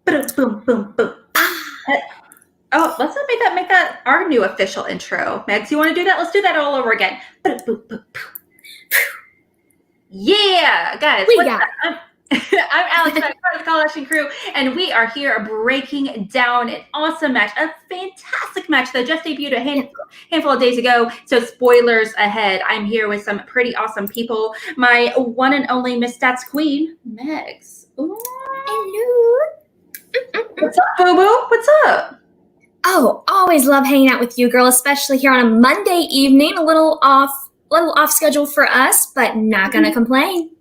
Boom, boom, boom, boom. Oh, let's not make that our new official intro. Megs, you want to do that? Let's do that all over again. Boom, boom, boom, boom. Yeah, guys. What's up? I'm Alex, I'm part of the Call Action crew, and we are here breaking down an awesome match, a fantastic match that just debuted a handful of days ago. So spoilers ahead. I'm here with some pretty awesome people. My one and only Miss Stats Queen, Megs. Ooh. Hello. What's up, Boo Boo? What's up? Oh, always love hanging out with you, girl, especially here on a Monday evening, a little off schedule for us, but not gonna complain.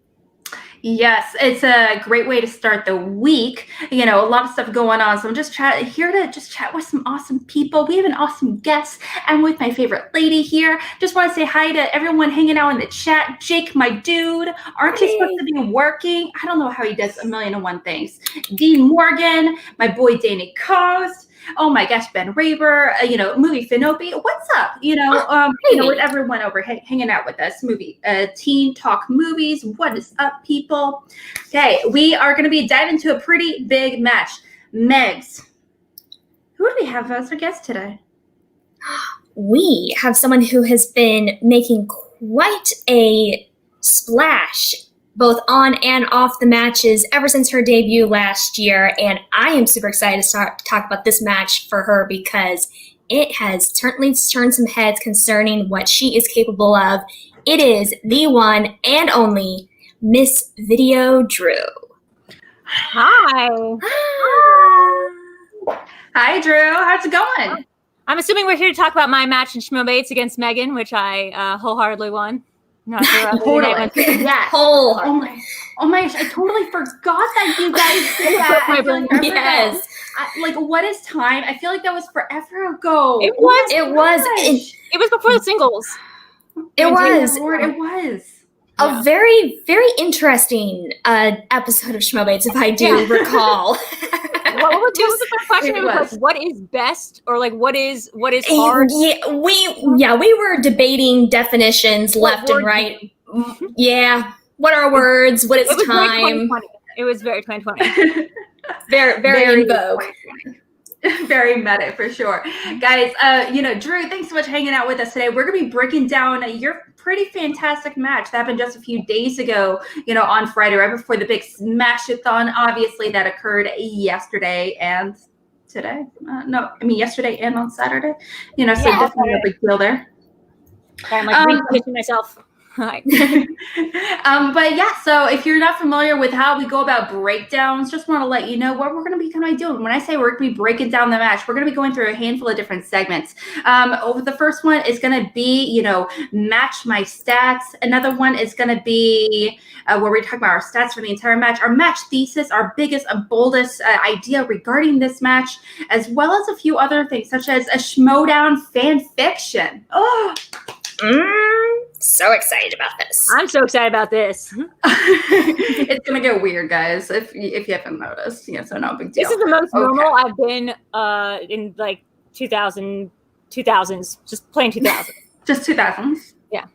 Yes, it's a great way to start the week. You know, a lot of stuff going on. So I'm just here to chat with some awesome people. We have an awesome guest. I'm with my favorite lady here. Just want to say hi to everyone hanging out in the chat. Jake, my dude, aren't you supposed to be working? I don't know how he does 1,000,001 things. Dean Morgan, my boy Danny Coast. Oh my gosh, Ben Raber, Movie Finopi. What's up? With everyone over hanging out with us. Teen Talk Movies. What is up, people? Okay, we are going to be diving into a pretty big match. Megs, who do we have as our guest today? We have someone who has been making quite a splash both on and off the matches ever since her debut last year. And I am super excited to talk about this match for her because it has certainly turned some heads concerning what she is capable of. It is the one and only Miss VideoDrew. Hi. Hi, Drew. How's it going? I'm assuming we're here to talk about my match in Schmobates against Megan, which I wholeheartedly won. Not sure. Totally. Yes. Oh my gosh! I totally forgot that you guys did that. Yes. What is time? I feel like that was forever ago. It was before the singles. It was a very, very interesting episode of Schmobates, if I do recall. What was the first question? It was like, what is best, or like what is hard? Yeah, we were debating definitions left and right. Yeah, what are words? What is time? It was very 2020. very in vogue. Very meta for sure. Guys, Drew, thanks so much for hanging out with us today. We're going to be breaking down your pretty fantastic match that happened just a few days ago, on Friday, right before the big Smash-a-thon, obviously, that occurred yesterday and today. Yesterday and on Saturday. So definitely a big deal there. I'm repositioning myself. Hi. But yeah, so if you're not familiar with how we go about breakdowns, just want to let you know what we're going to be kind of doing. When I say we're going to be breaking down the match, we're going to be going through a handful of different segments. The first one is going to be, match my stats. Another one is going to be where we talk about our stats for the entire match, our match thesis, our biggest and boldest idea regarding this match, as well as a few other things, such as a Schmodown fan fiction. Oh. So excited about this. I'm so excited about this. It's gonna get weird, guys. If you haven't noticed, so no big deal. This is the most normal I've been in like 2000s, just plain 2000s. Just 2000s. Yeah.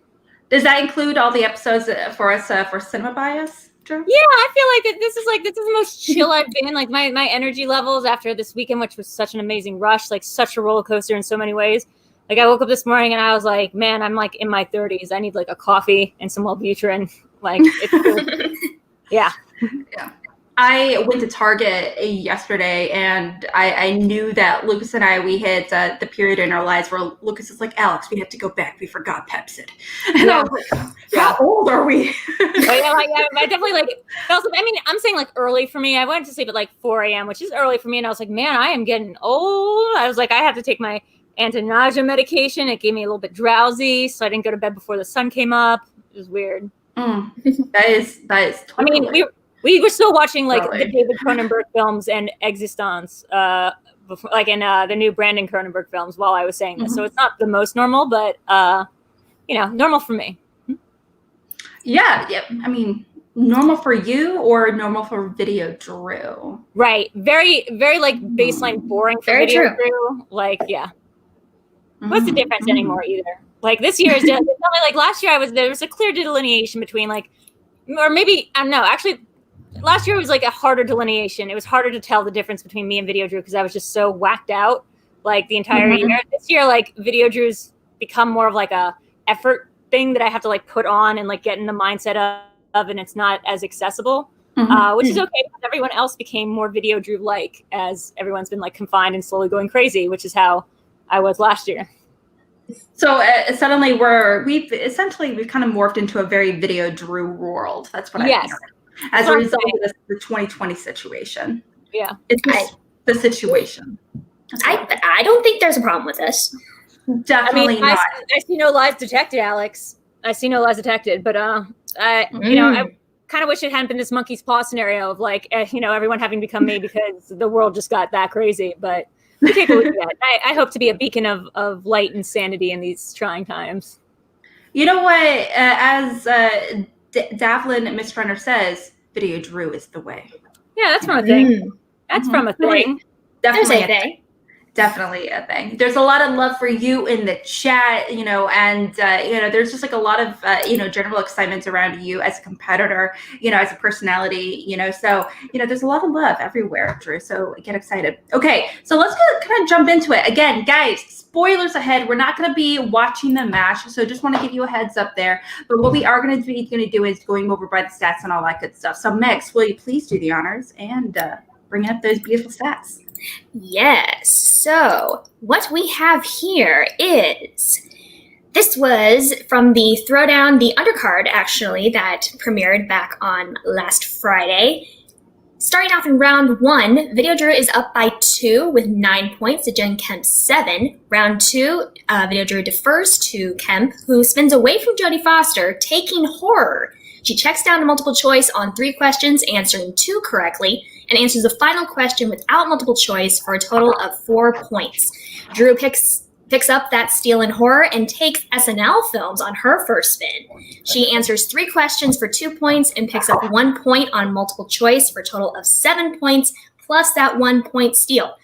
Does that include all the episodes for us for Cinema Bias? Drew? Yeah, I feel like this is the most chill I've been. Like my energy levels after this weekend, which was such an amazing rush, like such a roller coaster in so many ways. Like I woke up this morning and I was like, man, I'm like in my 30s. I need like a coffee and some Wellbutrin. Like, yeah. I went to Target yesterday and I knew that Lucas and we hit the period in our lives where Lucas is like, Alex, we have to go back. We forgot Pepsid. And I was like, how old are we? I definitely felt. I mean, I'm saying like early for me. I went to sleep at like 4 a.m., which is early for me. And I was like, man, I am getting old. I was like, I have to take my anti-nausea medication. It gave me a little bit drowsy, so I didn't go to bed before the sun came up. It was weird. That is totally, I mean, we were still watching like the David Cronenberg films and Existence, before, like in the new Brandon Cronenberg films while I was saying this. So it's not the most normal, but normal for me. Yeah. I mean, normal for you or normal for VideoDrew? Right. Very, very like baseline boring for VideoDrew. Like, yeah. What's the difference anymore either? Like this year is like last year there was a clear delineation between like, or maybe, I don't know, actually last year was like a harder delineation. It was harder to tell the difference between me and VideoDrew because I was just so whacked out like the entire year. This year, like VideoDrew's become more of like a effort thing that I have to like put on and like get in the mindset of, and it's not as accessible, which is okay because everyone else became more VideoDrew like as everyone's been like confined and slowly going crazy, which is how I was last year. So suddenly we've kind of morphed into a very VideoDrew world. That's what I'm hearing. As a result of the 2020 situation. Yeah. It's just the situation. I don't think there's a problem with this. Definitely not. I see no lies detected, Alex. I see no lies detected, but I kind of wish it hadn't been this monkey's paw scenario of like, everyone having become me because the world just got that crazy. But we take a look at that. I hope to be a beacon of light and sanity in these trying times. You know what? As Davlin Miss Runner says, VideoDrew is the way. Yeah, that's from a thing. That's from a thing. Definitely a thing. Definitely a thing. There's a lot of love for you in the chat, and there's just like a lot of general excitement around you as a competitor, as a personality, so there's a lot of love everywhere, Drew. So get excited. Okay, so let's kind of jump into it. Again, guys, spoilers ahead. We're not going to be watching the match, so just want to give you a heads up there. But what we are going to do is going over by the stats and all that good stuff. So Megs, will you please do the honors and bring up those beautiful stats? Yes. So what we have here is, this was from the Throwdown, the undercard actually, that premiered back on last Friday. Starting off in round 1, VideoDrew is up by 2 with 9 points to Jen Kemp's 7. Round 2, VideoDrew defers to Kemp, who spins away from Jodie Foster, taking horror. She checks down to multiple choice on 3 questions, answering 2 correctly, and answers the final question without multiple choice for a total of 4 points. Drew picks up that steal in horror and takes SNL films on her first spin. She answers 3 questions for 2 points and picks up 1 point on multiple choice for a total of 7 points, plus that 1 point steal.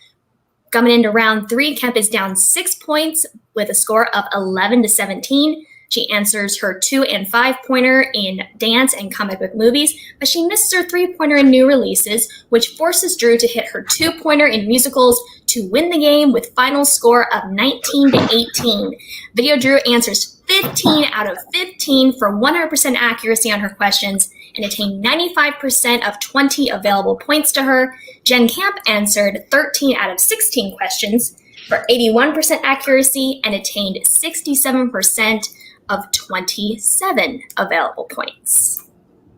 Coming into round 3, Kemp is down 6 points with a score of 11-17. She answers her 2 and 5 pointer in dance and comic book movies, but she misses her 3 pointer in new releases, which forces Drew to hit her 2 pointer in musicals to win the game with final score of 19-18. VideoDrew answers 15 out of 15 for 100% accuracy on her questions and attained 95% of 20 available points to her. Jen Kemp answered 13 out of 16 questions for 81% accuracy and attained 67% of 27 available points.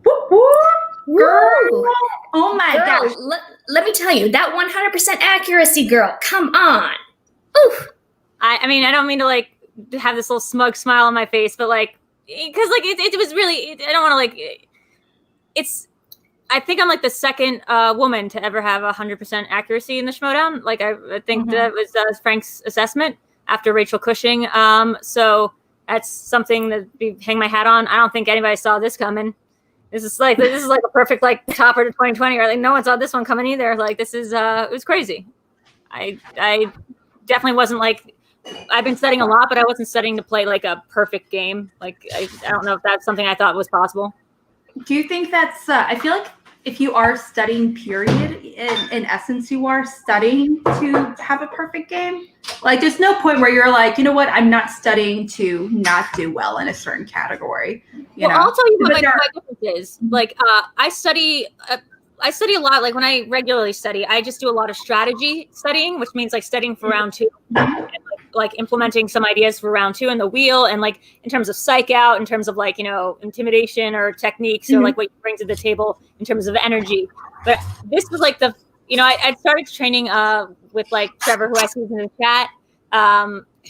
Girl. Oh my gosh. Let me tell you, that 100% accuracy, girl, come on. Oof. I mean, I don't mean to like have this little smug smile on my face, but like, because like it was really, I don't want to like, I think I'm like the second woman to ever have 100% accuracy in the Schmodown. Like I think that was Frank's assessment after Rachel Cushing. So that's something that we hang my hat on. I don't think anybody saw this coming. This is like a perfect like topper to 2020. Or like no one saw this one coming either. Like this is it was crazy. I definitely wasn't like, I've been studying a lot, but I wasn't studying to play like a perfect game. Like I don't know if that's something I thought was possible. Do you think that's? I feel like if you are studying, period, in essence, you are studying to have a perfect game. Like, there's no point where you're like, you know what, I'm not studying to not do well in a certain category. I'll tell you what my difference is. Like, I study a lot. Like when I regularly study, I just do a lot of strategy studying, which means like studying for round 2, and, like implementing some ideas for round 2 in the wheel, and like in terms of psych out, in terms of like intimidation or techniques or like what you bring to the table in terms of energy. But this was like I started training with like Trevor, who I see in the chat,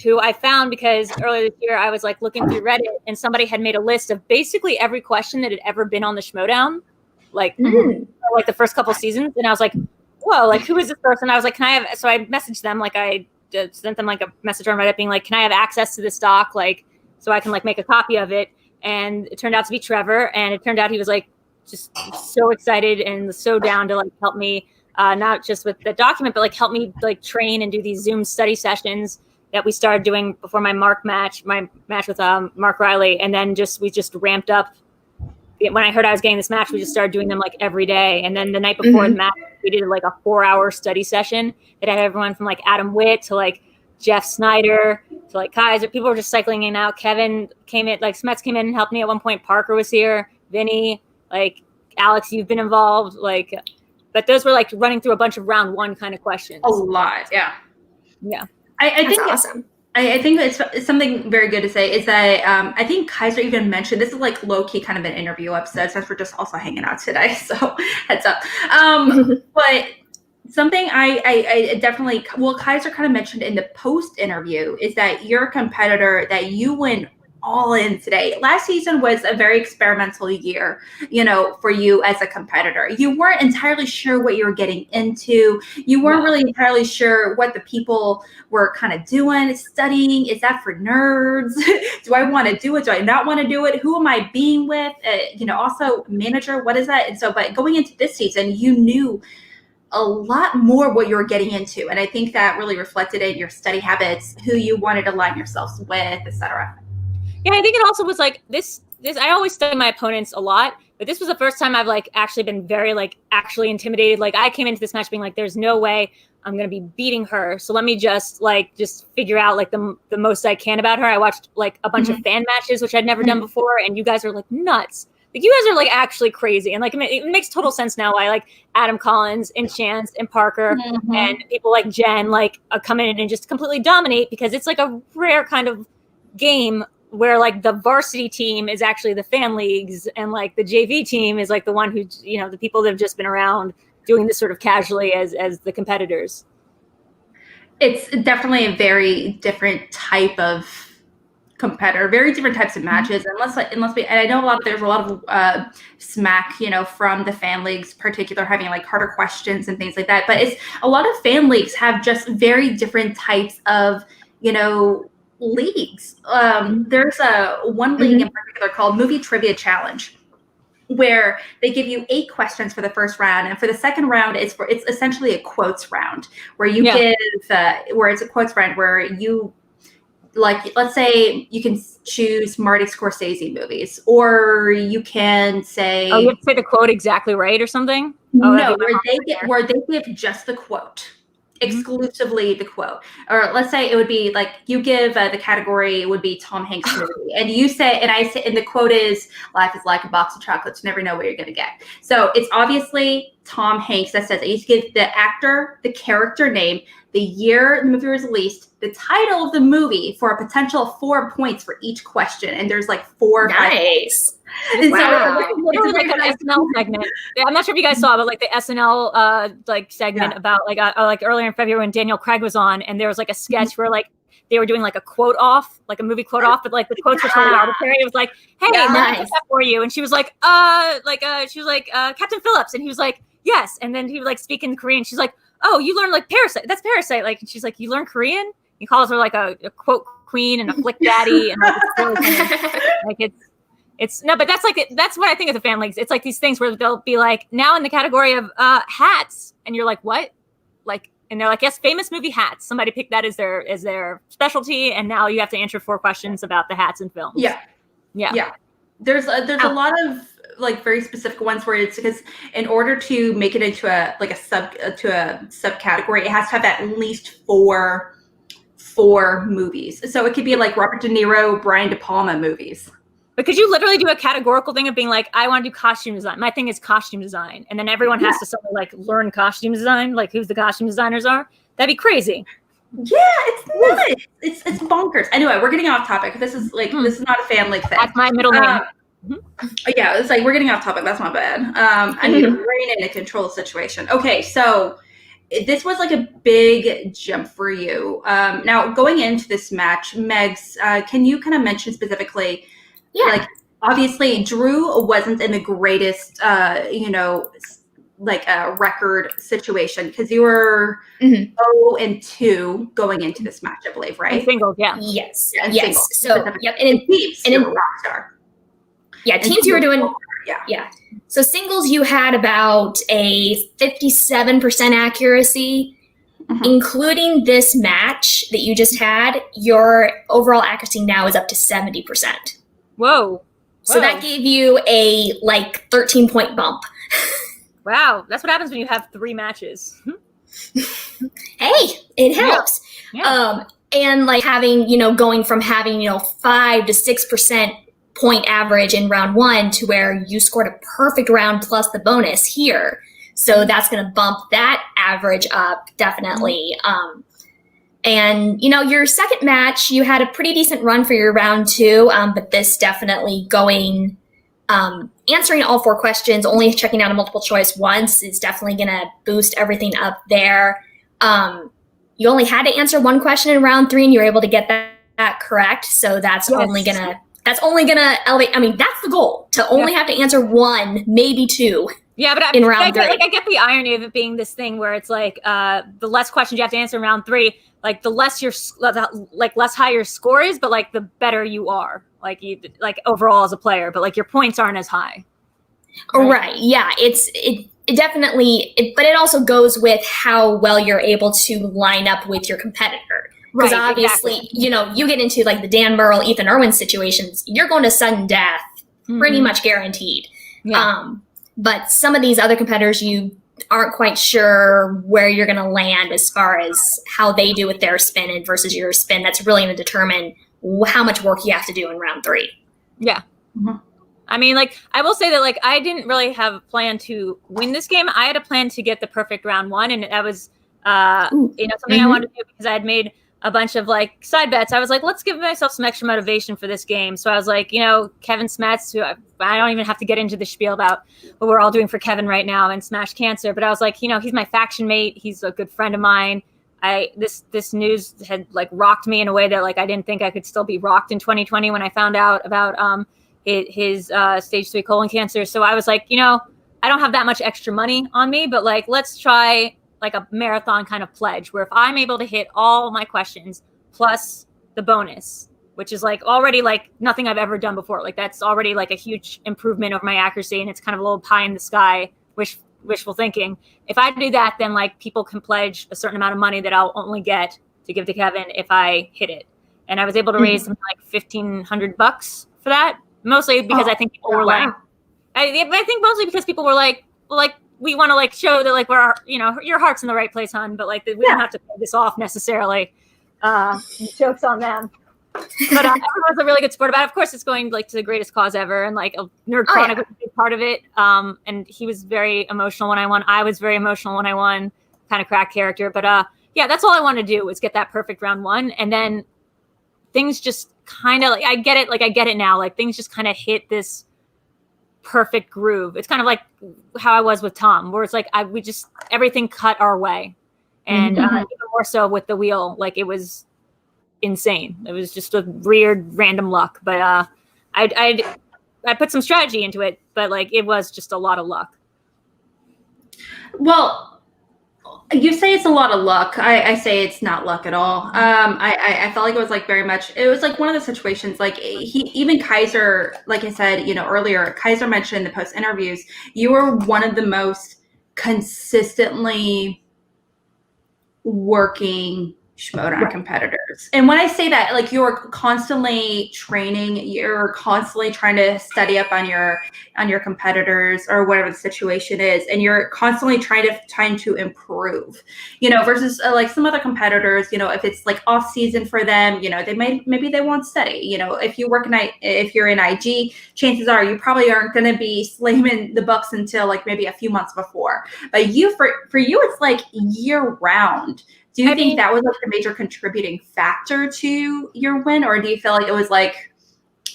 who I found because earlier this year I was like looking through Reddit and somebody had made a list of basically every question that had ever been on the Schmodown, like the first couple seasons, and I was like, whoa, like who is this person? I was like, can I have? So I messaged them, like I sent them like a message on Reddit being like, can I have access to this doc, like so I can like make a copy of it? And it turned out to be Trevor, and it turned out he was like just so excited and so down to like help me, not just with the document, but like help me like train and do these Zoom study sessions that we started doing before my match with Mark Riley, and then we just ramped up when I heard I was getting this match, we just started doing them like every day. And then the night before the match, we did like a 4-hour study session that had everyone from like Adam Witt to like Jeff Snyder to like Kaiser. People were just cycling in and out. Kevin came in, like Smets came in and helped me at one point. Parker was here. Vinny, like Alex, you've been involved. Like, but those were like running through a bunch of round one kind of questions. A lot, yeah. Yeah. I think That's awesome. I think it's something very good to say is that I think Kaiser even mentioned, this is like low-key kind of an interview episode since we're just also hanging out today, so heads up. But something I definitely, well, Kaiser kind of mentioned in the post-interview is that you're a competitor, that you went all in today. Last season was a very experimental year, you know, for you as a competitor. You weren't entirely sure what you were getting into. You weren't really entirely sure what the people were kind of doing, studying. Is that for nerds? Do I want to do it? Do I not want to do it? Who am I being with? You know, also manager, what is that? And so, but going into this season, you knew a lot more what you were getting into. And I think that really reflected in your study habits, who you wanted to align yourselves with, etc. Yeah, I think it also was like this. I always study my opponents a lot, but this was the first time I've like actually been very like actually intimidated. Like I came into this match being like, there's no way I'm going to be beating her. So let me just figure out like the most I can about her. I watched like a bunch of fan matches, which I'd never done before. And you guys are like nuts. Like you guys are like actually crazy. And like, it makes total sense now why like Adam Collins and Chance and Parker and people like Jen, like come in and just completely dominate, because it's like a rare kind of game where like the varsity team is actually the fan leagues and like the JV team is like the one who, you know, the people that have just been around doing this sort of casually as the competitors. It's definitely a very different type of competitor, very different types of matches. Unless we, and I know there's a lot of smack, you know, from the fan leagues, particular having like harder questions and things like that. But it's a lot of fan leagues have just very different types of, you know, leagues. There's one league in particular called Movie Trivia Challenge, where they give you 8 questions for the first round, and for the second round, it's essentially a quotes round where you give where it's a quotes round where you, like, let's say you can choose Marty Scorsese movies, or you can say, you have to say the quote exactly right or something. No, where they give just the quote. Exclusively the quote. Or let's say it would be like, you give the category, it would be Tom Hanks movie, and you say, and I say, and the quote is, life is like a box of chocolates, you never know what you're gonna get. So it's obviously Tom Hanks that says it. You give the actor, the character name, the year the movie was released, the title of the movie, for a potential 4 points for each question, and there's like 4 or 5 Nice. and Wow. so It's like an SNL segment. Yeah, I'm not sure if you guys saw, but like the SNL like segment about like earlier in February when Daniel Craig was on, and there was like a sketch where like they were doing like a quote off, like a movie quote off, but like the quotes were totally arbitrary. It was like, hey, let me get that for you. And she was like, she was like, Captain Phillips. And he was like, yes. And then he would like speak in Korean. She's like, oh, you learned like Parasite. That's Parasite. Like, and she's like, you learn Korean? He calls her like a quote queen and a flick daddy. And like, it's really funny. Like it's no, but that's what I think of the fan leagues. It's like these things where they'll be like, now in the category of hats. And you're like, what? Like, and they're like, yes, famous movie hats. Somebody picked that as their specialty, and now you have to answer 4 questions about the hats in films. Yeah. There's a lot of like very specific ones where it's because in order to make it into a subcategory, it has to have at least 4 movies. So it could be like Robert De Niro, Brian De Palma movies. But could you literally do a categorical thing of being like, I want to do costume design. My thing is costume design. And then everyone has to suddenly like learn costume design, like who the costume designers are. That'd be crazy. Yeah, it's nuts. It's bonkers. Anyway, we're getting off topic. This is not a fan league thing. That's my middle name. Yeah, it's like we're getting off topic. That's not bad. I need to rein in and control the situation. Okay, so this was like a big jump for you. Now, going into this match, Megs, can you kind of mention specifically, like, obviously Drew wasn't in the greatest, like a record situation, because you were 0-2 going into this match, I believe, right? In singles, Yes. Yeah, Yes. singles. So, yep. And in teams, you were a rock star. Yeah, teams you were doing. Yeah. So singles, you had about a 57% accuracy, including this match that you just had. Your overall accuracy now is up to 70%. Whoa. So that gave you a 13-point bump. Wow, that's what happens when you have 3 matches. Hey, it helps. Yeah. And having, going from having, 5 to 6% point average in round 1 to where you scored a perfect round plus the bonus here. So that's going to bump that average up definitely. And, your second match, you had a pretty decent run for your round 2, but this definitely going, answering all 4 questions, only checking out a multiple choice once is definitely going to boost everything up there. You only had to answer 1 question in round 3 and you were able to get that correct. So that's only going to elevate. I mean, that's the goal, to only have to answer 1, maybe 2. Yeah, but in round 3. I get the irony of it being this thing where it's the less questions you have to answer in round 3, the less less high your score is, but the better you are, overall as a player, but your points aren't as high. Right. Yeah. It definitely, but it also goes with how well you're able to line up with your competitor. Because obviously, you get into the Dan Murrell, Ethan Irwin situations, you're going to sudden death, pretty much guaranteed. Yeah. But some of these other competitors, you aren't quite sure where you're going to land as far as how they do with their spin and versus your spin. That's really going to determine how much work you have to do in round 3. Yeah. I mean, I will say that, I didn't really have a plan to win this game. I had a plan to get the perfect round 1, and that was, something I wanted to do because I had made a bunch of side bets. I was let's give myself some extra motivation for this game. So I was Kevin Smets, who I don't even have to get into the spiel about what we're all doing for Kevin right now and Smash Cancer. But I was he's my faction mate. He's a good friend of mine. This news had rocked me in a way that I didn't think I could still be rocked in 2020 when I found out about his stage 3 colon cancer. So I was I don't have that much extra money on me, but let's try a marathon kind of pledge where if I'm able to hit all my questions plus the bonus, which is already nothing I've ever done before, that's already a huge improvement over my accuracy, and it's kind of a little pie in the sky, wishful thinking. If I do that, then people can pledge a certain amount of money that I'll only get to give to Kevin if I hit it. And I was able to raise something $1,500 for that, mostly because I think people were I think mostly because people were we want to show that we're your heart's in the right place, hon, but we don't have to pay this off necessarily. Jokes on them. But everyone's a really good sport about it. Of course, it's going to the greatest cause ever, and Nerd Chronic was a big part of it. And he was very emotional when I won. I was very emotional when I won. Kind of crack character, but yeah, that's all I wanted to do was get that perfect round 1, and then things just kind of I get it. I get it now. Things just kind of hit this perfect groove. It's kind of how I was with Tom, where it's we just everything cut our way, and even more so with the wheel. It was insane. It was just a weird random luck, but I put some strategy into it, but it was just a lot of luck. Well, you say it's a lot of luck. I say it's not luck at all. I felt it was very much, it was one of the situations, even Kaiser, I said, earlier, Kaiser mentioned in the post interviews, you were one of the most consistently working Schmodown competitors. And when I say that, you're constantly training, you're constantly trying to study up on your competitors or whatever the situation is, and you're constantly trying to improve, versus some other competitors, if it's off season for them, maybe they won't study. If you're in IG, chances are you probably aren't going to be slamming the Bucks until maybe a few months before. But for you, it's year round. Do you think that was the major contributing factor to your win, or do you feel it was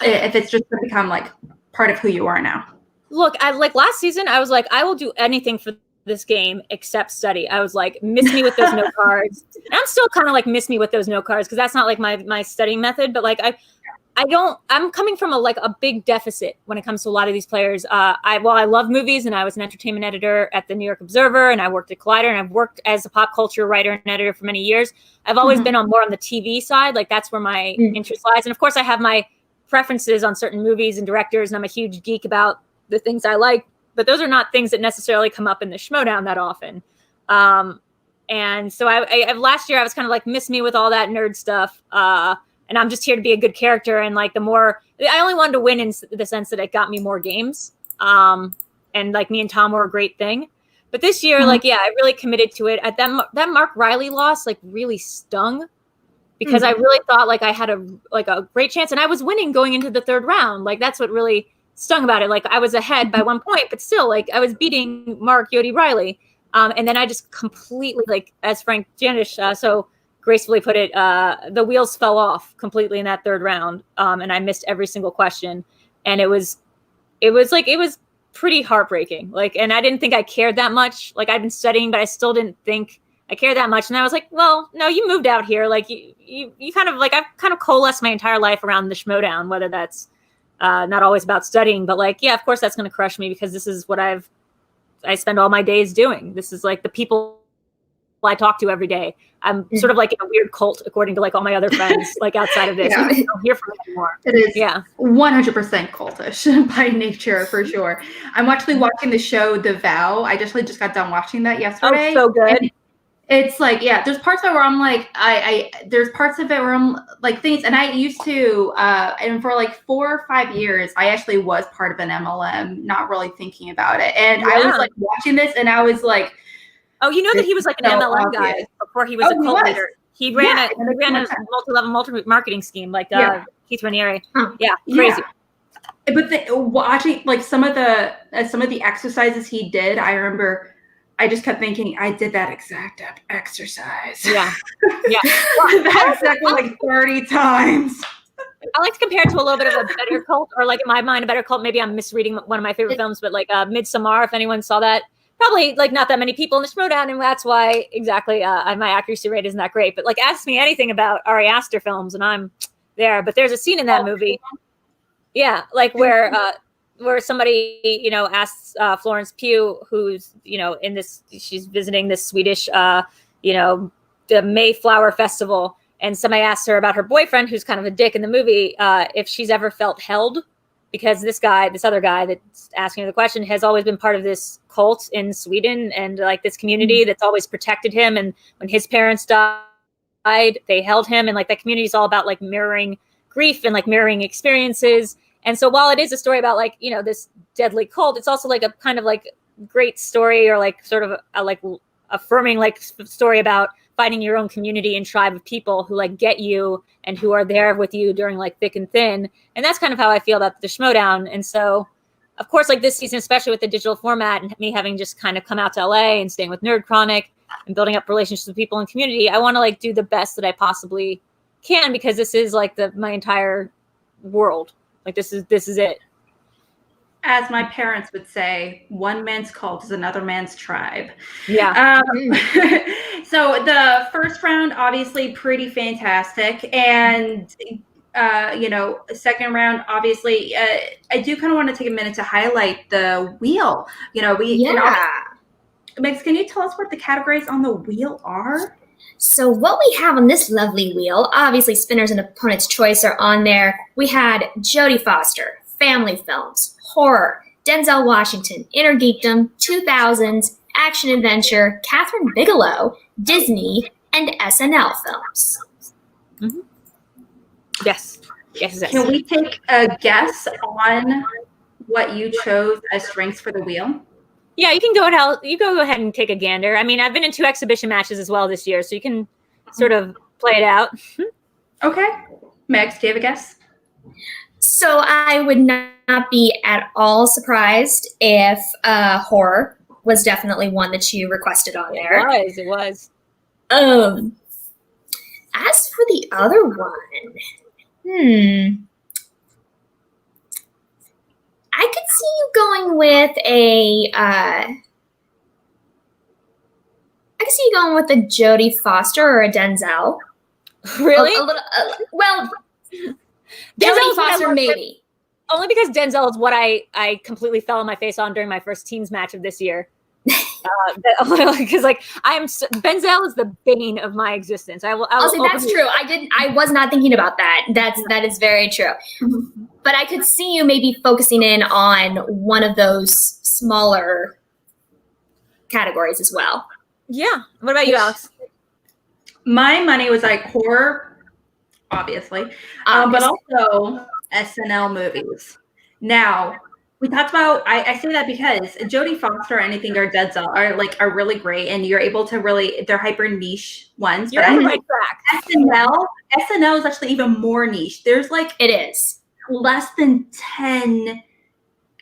if it's just become part of who you are now? Look, I last season, I was I will do anything for this game except study. I was miss me with those note cards. And I'm still kind of miss me with those note cards because that's not my studying method. But I'm coming from a big deficit when it comes to a lot of these players. I love movies, and I was an entertainment editor at the New York Observer, and I worked at Collider, and I've worked as a pop culture writer and editor for many years. I've always been more on the TV side. That's where my interest lies. And of course I have my preferences on certain movies and directors, and I'm a huge geek about the things I like, but those are not things that necessarily come up in the Schmodown that often. And so I last year I was kind of miss me with all that nerd stuff. And and I'm just here to be a good character. And like, the more I only wanted to win in the sense that it got me more games. And like, me and Tom were a great thing. But this year, like, yeah, I really committed to it. At that Mark Riley loss, like, really stung, because I really thought like I had a great chance, and I was winning going into the third round. Like, that's what really stung about it. Like, I was ahead by 1 point, but still, like, I was beating Mark Yodi Riley. And then I just completely, like, as Frank Janish so gracefully put it, the wheels fell off completely in that third round. And I missed every single question. And it was pretty heartbreaking. Like, and I didn't think I cared that much. Like, I'd been studying, but I still didn't think I cared that much. And I was like, well, no, you moved out here. Like, you kind of, like, I've kind of coalesced my entire life around the Schmodown, whether that's not always about studying, but like, yeah, of course that's going to crush me, because this is what I spend all my days doing. This is like the people I talk to every day. I'm sort of like in a weird cult, according to like all my other friends, like outside of this. Yeah. I don't hear from them anymore. It is 100% cultish by nature, for sure. I'm actually watching the show The Vow. I just got done watching that yesterday. Oh, so good. And it's like, yeah, there's parts of it where I'm like, there's parts of it where I'm like, things, and I used to, and for like 4 or 5 years, I actually was part of an MLM, not really thinking about it. And I was like watching this, and I was like, oh, you know that he was like an MLM guy before he was a cult leader. He ran a multi-level marketing scheme, like Keith Raniere. Yeah, crazy. But watching like some of the exercises he did, I remember I just kept thinking, I did that exact exercise. Yeah. That exactly like 30 times. I like to compare it to a little bit of a better cult, or like in my mind, a better cult. Maybe I'm misreading one of my favorite films, but like Midsommar, if anyone saw that. Probably like not that many people in the Schmodown, and that's why exactly my accuracy rate isn't that great. But like, ask me anything about Ari Aster films, and I'm there. But there's a scene in that movie, like where somebody asks Florence Pugh, who's in this, she's visiting this Swedish the Mayflower Festival, and somebody asks her about her boyfriend, who's kind of a dick in the movie, if she's ever felt held. Because this other guy that's asking her the question has always been part of this cult in Sweden, and like this community that's always protected him. And when his parents died, they held him, and like that community is all about like mirroring grief and like mirroring experiences. And so while it is a story about like, this deadly cult, it's also like a kind of like great story, or like sort of a like affirming like story about finding your own community and tribe of people who like get you and who are there with you during like thick and thin. And that's kind of how I feel about the Schmodown. And so, of course, like this season, especially with the digital format and me having just kind of come out to LA and staying with Nerd Chronic and building up relationships with people in community, I want to like do the best that I possibly can, because this is like my entire world. Like this is it. As my parents would say, one man's cult is another man's tribe. Yeah. So the first round, obviously pretty fantastic. And, second round, obviously, I do kind of want to take a minute to highlight the wheel. Megs, can you tell us what the categories on the wheel are? So what we have on this lovely wheel, obviously Spinner's and Opponent's Choice are on there. We had Jodie Foster, Family Films, Horror, Denzel Washington, Inner Geekdom, 2000s, Action Adventure, Catherine Bigelow, Disney, and SNL films. Mm-hmm. Yes. Can we take a guess on what you chose as strengths for the wheel? Yeah, you can go ahead and take a gander. I mean, I've been in 2 exhibition matches as well this year, so you can sort of play it out. Okay. Megs, do you have a guess? So I would not be at all surprised if horror was definitely one that you requested on there. It was. As for the other one, I could see you going with a Jodie Foster or a Denzel. Really? Denzel Foster, maybe. Only because Denzel is what I completely fell on my face on during my first teams match of this year. Because Denzel is the bane of my existence. I'll say that's true. I was not thinking about that. That is very true. Mm-hmm. But I could see you maybe focusing in on one of those smaller categories as well. Yeah. What about you, Alex? My money was like horror obviously. But also SNL movies. Now, we talked about, I say that because Jodie Foster, Anything or Denzel are really great, and you're able to they're hyper niche ones. You're but on the right track. SNL is actually even more niche. There's like It is less than 10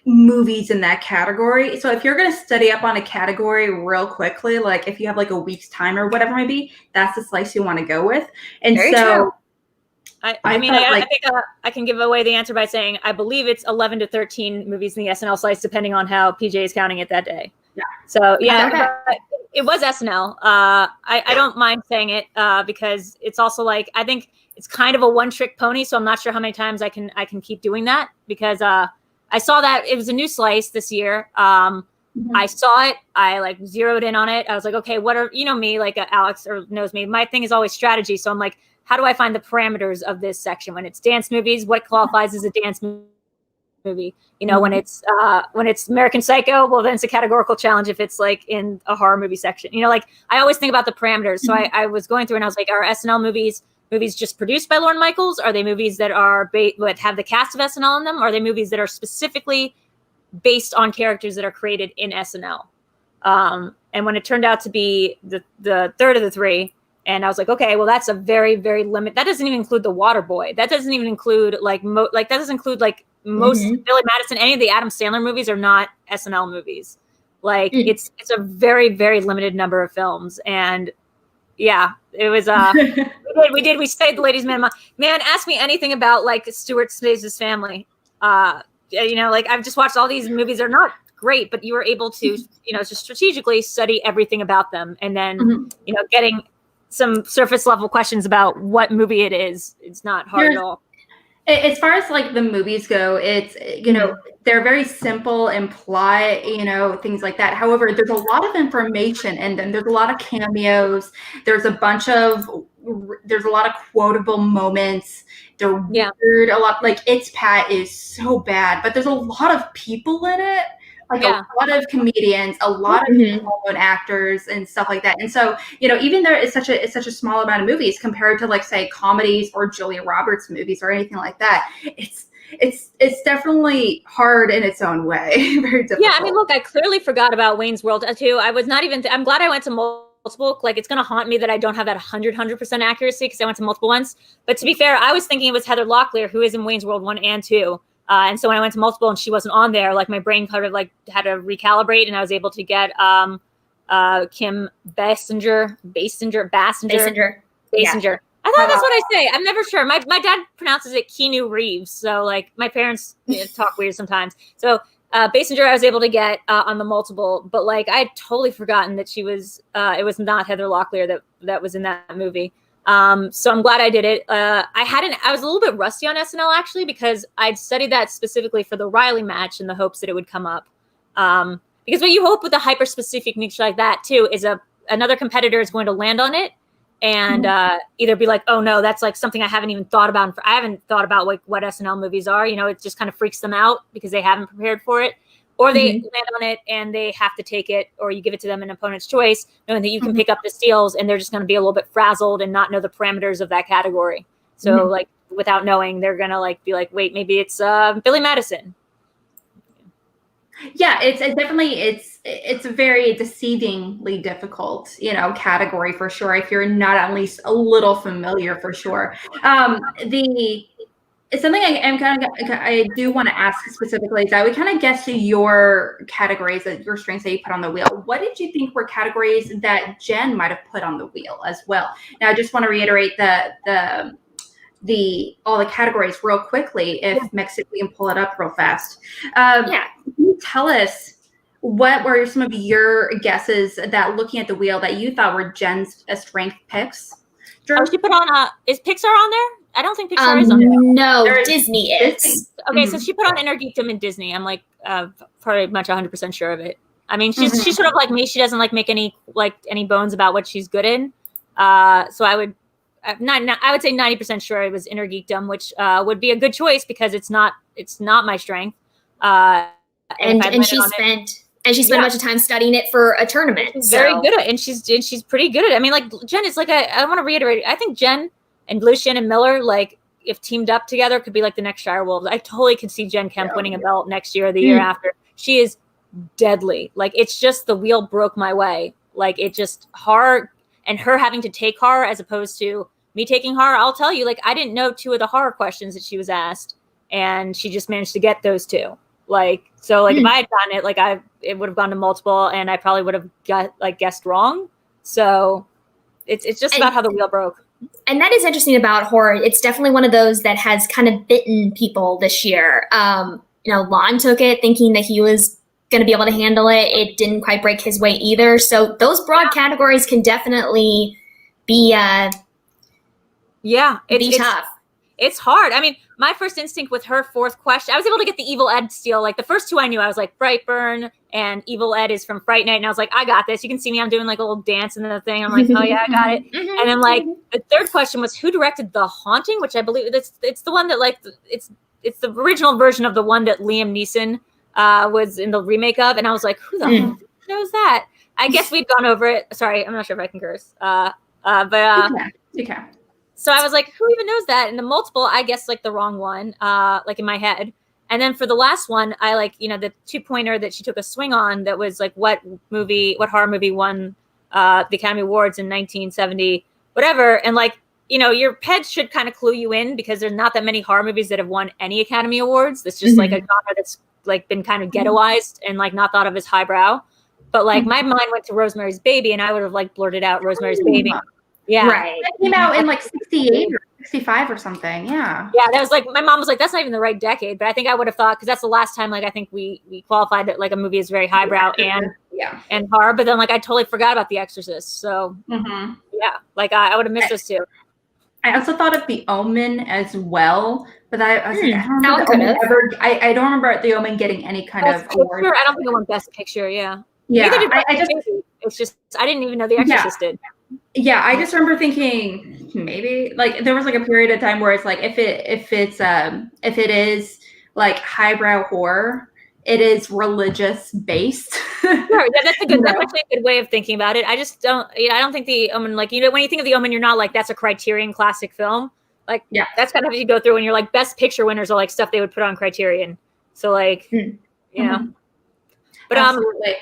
movies in that category. So if you're going to study up on a category real quickly, like if you have like a week's time or whatever maybe, that's the slice you want to go with. And very true. I think I can give away the answer by saying I believe it's 11 to 13 movies in the SNL slice, depending on how PJ is counting it that day. Yeah. So yeah, okay. it was SNL. I don't mind saying it because it's also like I think it's kind of a one-trick pony. So I'm not sure how many times I can keep doing that because I saw that it was a new slice this year. I saw it. I like zeroed in on it. I was like, okay, what are me like Alex or knows me. My thing is always strategy. So I'm like, how do I find the parameters of this section? When it's dance movies, what qualifies as a dance movie? When it's American Psycho, well, then it's a categorical challenge if it's like in a horror movie section. Like I always think about the parameters. So I was going through and I was like, are SNL movies just produced by Lorne Michaels? Are they movies that are have the cast of SNL in them? Are they movies that are specifically based on characters that are created in SNL? And when it turned out to be the third of the three, and I was like, okay, well, that's a very, very limit. That doesn't even include The Waterboy. That doesn't even include that doesn't include like most Billy Madison. Any of the Adam Sandler movies are not SNL movies. Like it's a very, very limited number of films. And yeah, it was. We stayed the ladies' man. Man, ask me anything about like Stuart Space's family. Like I've just watched all these movies. They're not great, but you were able to, just strategically study everything about them, and then getting some surface level questions about what movie it is. It's not hard at all. As far as like the movies go, it's, they're very simple and plot, things like that. However, there's a lot of information and then there's a lot of cameos. There's a lot of quotable moments. They're weird. A lot, like It's Pat is so bad, but there's a lot of people in it. Like a lot of comedians, a lot of well-known actors and stuff like that. And so, even though it's such a small amount of movies compared to like say comedies or Julia Roberts movies or anything like that, it's definitely hard in its own way. Very difficult. Yeah, I mean, look, I clearly forgot about Wayne's World too. I was not even. I'm glad I went to multiple. Like, it's going to haunt me that I don't have that 100% accuracy because I went to multiple ones. But to be fair, I was thinking it was Heather Locklear, who is in Wayne's World 1 and 2. And so when I went to multiple and she wasn't on there, like my brain kind of like had to recalibrate, and I was able to get Kim Basinger. Yeah. I thought that's what I say. I'm never sure. My dad pronounces it Keanu Reeves. So like my parents talk weird sometimes. So Basinger I was able to get on the multiple, but like I had totally forgotten that she was. It was not Heather Locklear that was in that movie. So I'm glad I did it. I was a little bit rusty on SNL actually, because I'd studied that specifically for the Riley match in the hopes that it would come up. Because what you hope with a hyper specific niche like that too, is another competitor is going to land on it and, either be like, oh no, that's like something I haven't even thought about. I haven't thought about like what SNL movies are, it just kind of freaks them out because they haven't prepared for it. Or they land on it and they have to take it, or you give it to them an opponent's choice, knowing that you can pick up the steals, and they're just going to be a little bit frazzled and not know the parameters of that category. So like without knowing, they're going to like be like, wait, maybe it's Billy Madison. Yeah, it's definitely it's a very deceivingly difficult, category for sure. If you're not at least a little familiar, for sure. It's something I do want to ask specifically is I would kind of guess your categories, your strengths that you put on the wheel. What did you think were categories that Jen might have put on the wheel as well? Now, I just want to reiterate all the categories real quickly if Megs can pull it up real fast. Can you tell us what were some of your guesses that looking at the wheel that you thought were Jen's strength picks? Oh, she put on is Pixar on there? I don't think Pixar is on there. No, Disney is. Okay, so she put on Inner Geekdom and Disney. I'm like pretty much 100% sure of it. I mean, she's sort of like me. She doesn't like make any bones about what she's good in. So I would I would say 90% sure it was Inner Geekdom, which would be a good choice because it's not my strength. And she spent a bunch of time studying it for a tournament. She's very good at it, and she's pretty good at it. I mean, like Jen is like I want to reiterate. I think Jen And Lucian and Miller, like, if teamed up together, could be like the next Shire Wolves. I totally could see Jen Kemp winning a belt next year or the year after. She is deadly. Like, it's just the wheel broke my way. Like, it just hard, and her having to take horror as opposed to me taking horror. I'll tell you, like, I didn't know 2 of the horror questions that she was asked, and she just managed to get those 2. Like, so, like, if I had gotten it, like, it would have gone to multiple, and I probably would have guessed wrong. So it's just about how the wheel broke. And that is interesting about horror. It's definitely one of those that has kind of bitten people this year. Lon took it thinking that he was going to be able to handle it. It didn't quite break his way either. So those broad categories can definitely be tough. It's hard. I mean, my first instinct with her 4th question, I was able to get the Evil Ed steal. Like, the first 2 I knew, I was like, Brightburn and Evil Ed is from Fright Night. And I was like, I got this. You can see me. I'm doing like a little dance and the thing. I'm like, oh yeah, I got it. And then, like, the 3rd question was who directed The Haunting, which I believe it's the one that, like, it's the original version of the one that Liam Neeson was in the remake of. And I was like, who the hell knows that? I guess we'd gone over it. Sorry, I'm not sure if I can curse. You can. So I was like, who even knows that? And the multiple, I guess, like, the wrong one, like, in my head. And then for the last one, I, like, the 2-pointer that she took a swing on that was, like, what horror movie won the Academy Awards in 1970, whatever. And, like, your head should kind of clue you in because there's not that many horror movies that have won any Academy Awards. That's just, like, a genre that's, like, been kind of ghettoized and, like, not thought of as highbrow. But, like, my mind went to Rosemary's Baby, and I would have, like, blurted out Rosemary's Baby. Yeah. Right. That came out in like 68 or 65 or something. Yeah. Yeah. That was like, my mom was like, that's not even the right decade. But I think I would have thought, because that's the last time, like, I think we qualified that, like, a movie is very highbrow and horror. But then, like, I totally forgot about The Exorcist. So, yeah, like, I would have missed those 2. I also thought of The Omen as well. But I was like, I don't remember The Omen getting any kind of award. I don't think it won Best Picture. Yeah. Yeah. It's just, I didn't even know The Exorcist did. Yeah, I just remember thinking maybe, like, there was like a period of time where it's like if it is like highbrow horror, it is religious based. Sure, yeah, that's actually a good way of thinking about it. I just don't. I don't think The Omen, like, when you think of The Omen, you're not like, that's a Criterion classic film. Like, that's kind of what you go through when you're like, Best Picture winners are like stuff they would put on Criterion. So, like, but absolutely.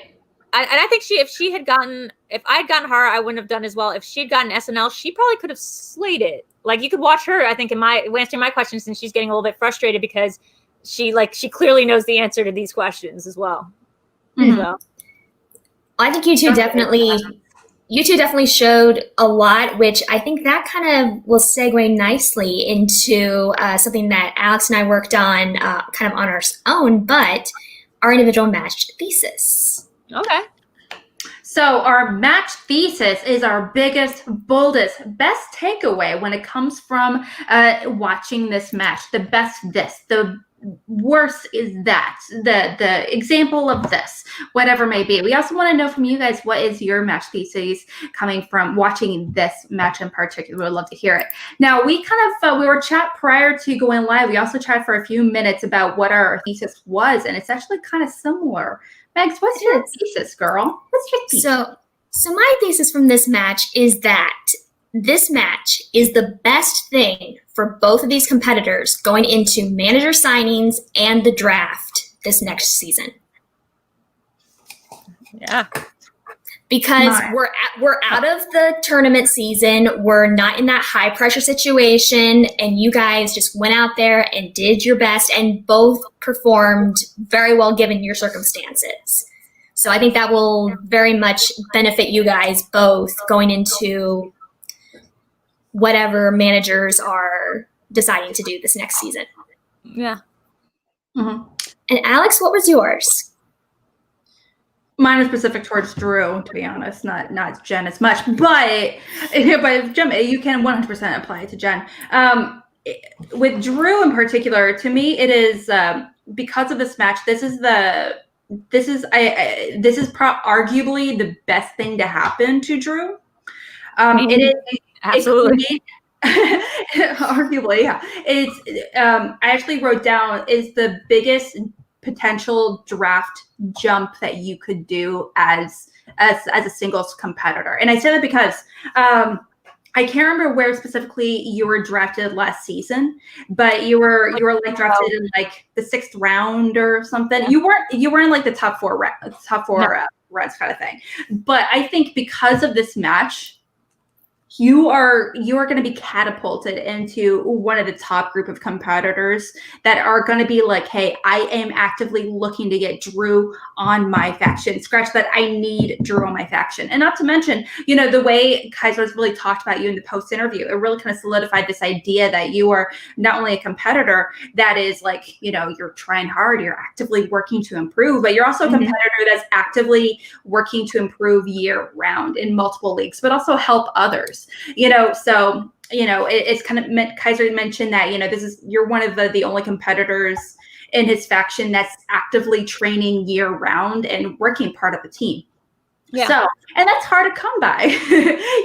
I think if I'd gotten horror, I wouldn't have done as well. If she'd gotten SNL, she probably could have slayed it. Like, you could watch her, I think, answering my questions, and she's getting a little bit frustrated because she clearly knows the answer to these questions as well. So. I think you two definitely showed a lot, which I think that kind of will segue nicely into something that Alex and I worked on kind of on our own, but our individual matched thesis. Okay. So our match thesis is our biggest, boldest, best takeaway when it comes from watching this match. The best this, the worst is that, the example of this, whatever may be. We also want to know from you guys, what is your match thesis coming from watching this match in particular? We'd love to hear it. Now, we kind of, we were chat prior to going live. We also chatted for a few minutes about what our thesis was, and it's actually kind of similar. Megs, what's your thesis, girl? What's your thesis? So my thesis from this match is that this match is the best thing for both of these competitors going into manager signings and the draft this next season. Yeah. Because we're out of the tournament season. We're not in that high pressure situation, and you guys just went out there and did your best and both performed very well given your circumstances. So I think that will very much benefit you guys both going into whatever managers are deciding to do this next season. Yeah. And Alex, what was yours? Mine was specific towards Drew, to be honest, not Jen as much. But Jen, you can 100% apply it to Jen. With Drew in particular, to me, it is because of this match. This is arguably the best thing to happen to Drew. It is absolutely. Arguably, yeah. It's I actually wrote down is the biggest potential draft jump that you could do as a singles competitor. And I say that because I can't remember where specifically you were drafted last season, but you were like drafted in like the 6th round or something. You weren't in like the top 4 rounds kind of thing. But I think because of this match, you are going to be catapulted into one of the top group of competitors that are going to be like, hey, I am actively looking to get Drew on my faction. Scratch that, I need Drew on my faction. And not to mention, the way Kaiser's really talked about you in the post interview, it really kind of solidified this idea that you are not only a competitor that is like, you're trying hard, you're actively working to improve, but you're also a competitor that's actively working to improve year round in multiple leagues, but also help others. So it's kind of meant, Kaiser mentioned that you're one of the only competitors in his faction that's actively training year round and working part of the team. Yeah. So, and that's hard to come by,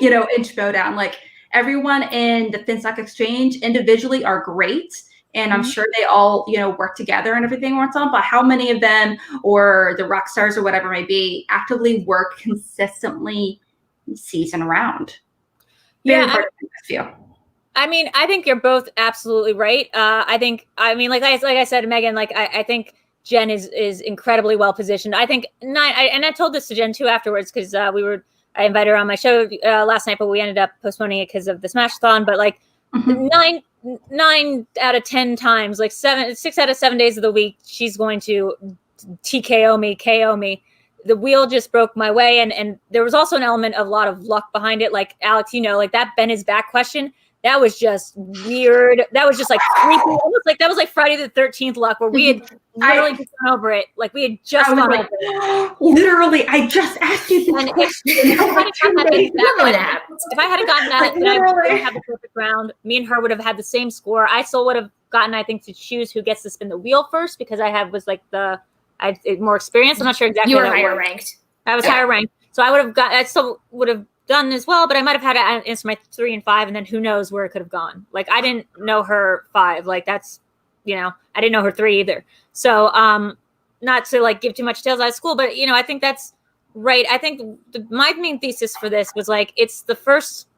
in Showdown. Like, everyone in the Finstock Exchange individually are great, and I'm sure they all work together and everything works on, but how many of them, or the rock stars or whatever it may be, actively work consistently season round? I mean, I think you're both absolutely right. Like I said, Megan, like I think Jen is incredibly well positioned. I think and I told this to Jen too afterwards, because I invited her on my show last night, but we ended up postponing it because of the Smash-a-thon. But like 9 out of 10 times, like 6 out of 7 days of the week, she's going to TKO me, KO me. The wheel just broke my way. And there was also an element of a lot of luck behind it. Like, Alex, like that Ben is back question, that was just weird. That was just like creepy. That was like Friday the 13th luck, where we had literally just gone over it. Like, we had just gone over it. Literally, I just asked you this question. If I hadn't gotten that, then I would have the perfect round. Me and her would have had the same score. I still would have gotten, I think, to choose who gets to spin the wheel first, because I had more experience. I'm not sure exactly. You were higher ranked. I was higher ranked, so I still would have done as well, but I might have had to answer my 3 and 5, and then who knows where it could have gone. Like, I didn't know her 5. Like, that's, I didn't know her 3 either. So, not to like give too much details out of school, but I think that's right. I think my main thesis for this was like, it's the first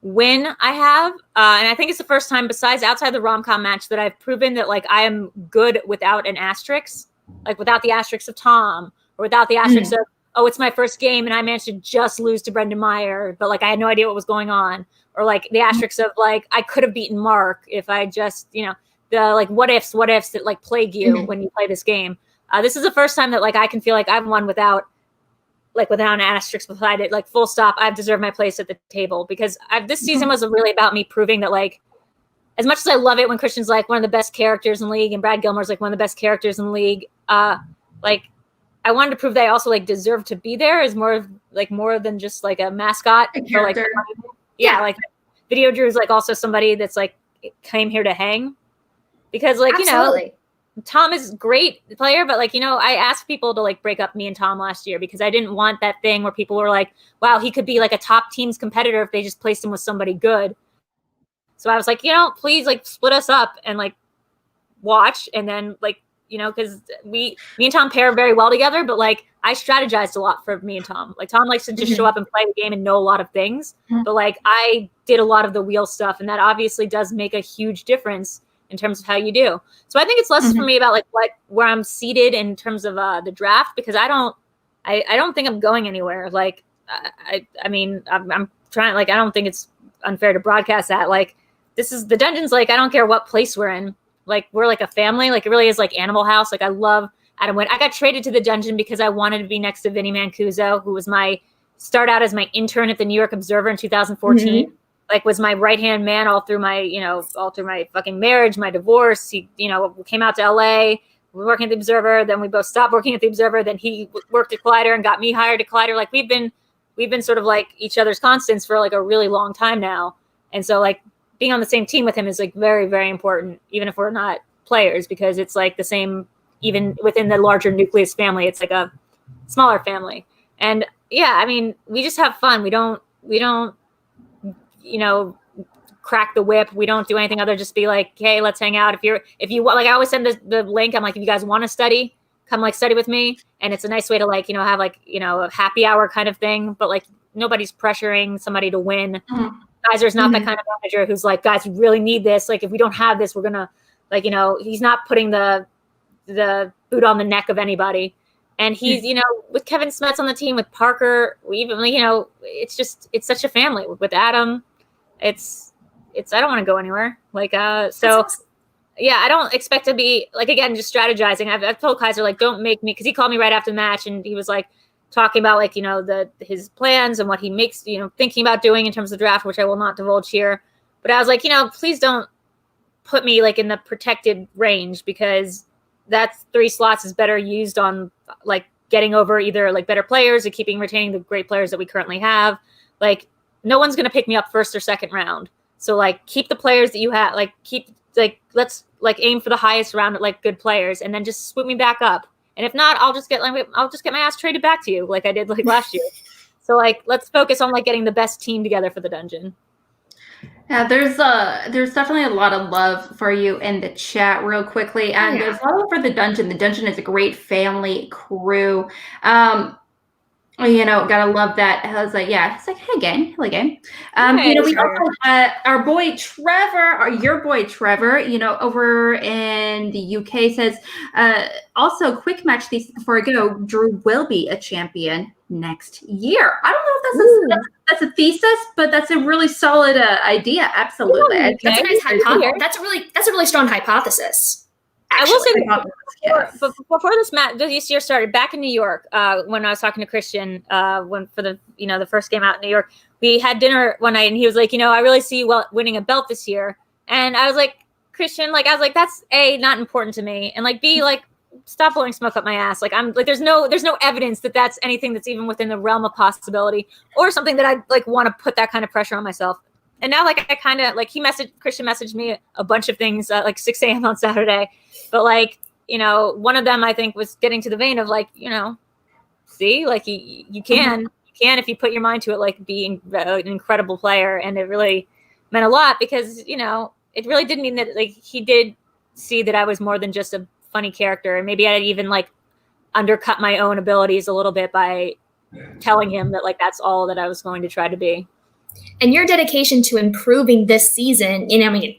win I have, and I think it's the first time, besides outside the rom-com match, that I've proven that like I am good without an asterisk, like without the asterisk of Tom, or without the asterisk of, oh, it's my first game and I managed to just lose to Brendan Meyer, but like I had no idea what was going on. Or like the asterisk of like, I could have beaten Mark if I just, the like what ifs that like plague you when you play this game. This is the first time that like I can feel like I've won without an asterisk beside it, like full stop, I've deserved my place at the table. Because this season was really about me proving that, like, as much as I love it when Christian's like one of the best characters in the league and Brad Gilmore's like one of the best characters in the league, like, I wanted to prove that I also like deserve to be there as more than just like a mascot. For, like, like VideoDrew is like also somebody that's like came here to hang, because like, Absolutely. Tom is a great player, but like, I asked people to like break up me and Tom last year because I didn't want that thing where people were like, wow, he could be like a top team's competitor if they just placed him with somebody good. So I was like, please like split us up and like watch. And then like, because me and Tom pair very well together, but like I strategized a lot for me and Tom. Like Tom likes to just show up and play the game and know a lot of things, but like I did a lot of the wheel stuff, and that obviously does make a huge difference in terms of how you do. So I think it's less for me about like where I'm seated in terms of the draft, because I don't think I'm going anywhere. Like I mean I'm trying, like, I don't think it's unfair to broadcast that. Like, this is the dungeons. Like, I don't care what place we're in. Like, we're like a family. Like, it really is like Animal House. Like, I love Adam Witt. I got traded to the dungeon because I wanted to be next to Vinny Mancuso, who was start out as my intern at the New York Observer in 2014. Like, was my right-hand man all through my fucking marriage, my divorce. He, came out to LA, we were working at the Observer. Then we both stopped working at the Observer. Then he worked at Collider and got me hired at Collider. Like, we've been sort of like each other's constants for like a really long time now. And so like being on the same team with him is like very, very important, even if we're not players, because it's like the same, even within the larger nucleus family, it's like a smaller family. And yeah, I mean, we just have fun. We don't, crack the whip. We don't do anything other just be like, hey, let's hang out. If you want, like, I always send the link. I'm like, if you guys want to study, come like study with me. And it's a nice way to like, have like, a happy hour kind of thing, but like nobody's pressuring somebody to win. Kaiser's not that kind of manager who's like, guys, we really need this. Like, if we don't have this, we're gonna, like, he's not putting the boot on the neck of anybody. And he's, with Kevin Smets on the team, with Parker, we even, it's such a family. With Adam, it's I don't want to go anywhere. Like, so awesome. Yeah, I don't expect to be, like, again, just strategizing. I've told Kaiser, like, don't make me, because he called me right after the match, and he was like talking about, like, his plans and what he makes, thinking about doing in terms of the draft, which I will not divulge here. But I was like, please don't put me, like, in the protected range, because that's 3 slots is better used on, like, getting over either, like, better players or retaining the great players that we currently have. Like, no one's going to pick me up first or second round. So, like, keep the players that you have, like, let's, like, aim for the highest round at, like, good players, and then just swoop me back up. And if not, I'll just get my ass traded back to you, like I did, like, last year. So, like, let's focus on, like, getting the best team together for the dungeon. Yeah, there's definitely a lot of love for you in the chat real quickly. And there's a lot of love for the dungeon. The dungeon is a great family crew. Gotta love that. I was like, yeah, it's like, hey gang, hello gang. We also our boy Trevor, your boy Trevor, over in the UK says, also quick match thesis before I go, Drew will be a champion next year. I don't know if that's a thesis, but that's a really solid idea. Absolutely. Ooh, that's a nice hypothesis. That's a really strong hypothesis. Actually. I will say before this year started, back in New York, when I was talking to Christian, for the first game out in New York, we had dinner one night, and he was like, I really see you winning a belt this year. And I was like, Christian, like, I was like, that's A, not important to me, and, like, B, like, stop blowing smoke up my ass. Like, I'm like, there's no evidence that that's anything that's even within the realm of possibility, or something that I, like, want to put that kind of pressure on myself. And now, like, I kind of, like, Christian messaged me a bunch of things at, like, 6 a.m. on Saturday. But, like, one of them, I think, was getting to the vein of, like, see, like, you can, if you put your mind to it, like, be an incredible player. And it really meant a lot, because, it really did mean that, like, he did see that I was more than just a funny character. And maybe I'd even, like, undercut my own abilities a little bit by telling him that, like, that's all that I was going to try to be. And your dedication to improving this season,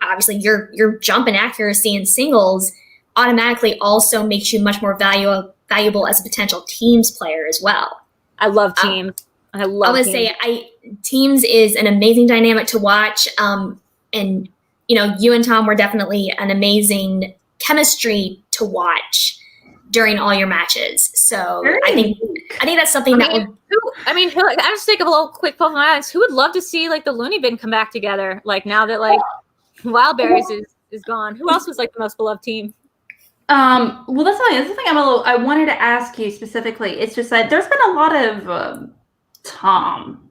obviously your jump in accuracy in singles automatically also makes you much more valuable as a potential teams player as well. I love teams. I would say teams is an amazing dynamic to watch. And you and Tom were definitely an amazing chemistry to watch during all your matches. So I think that's something I just take a little quick pull from my eyes. Who would love to see, like, the Looney Bin come back together? Like, now that, like, Wildberries is gone. Who else was, like, the most beloved team? Well, that's the thing I wanted to ask you specifically. It's just that there's been a lot of Tom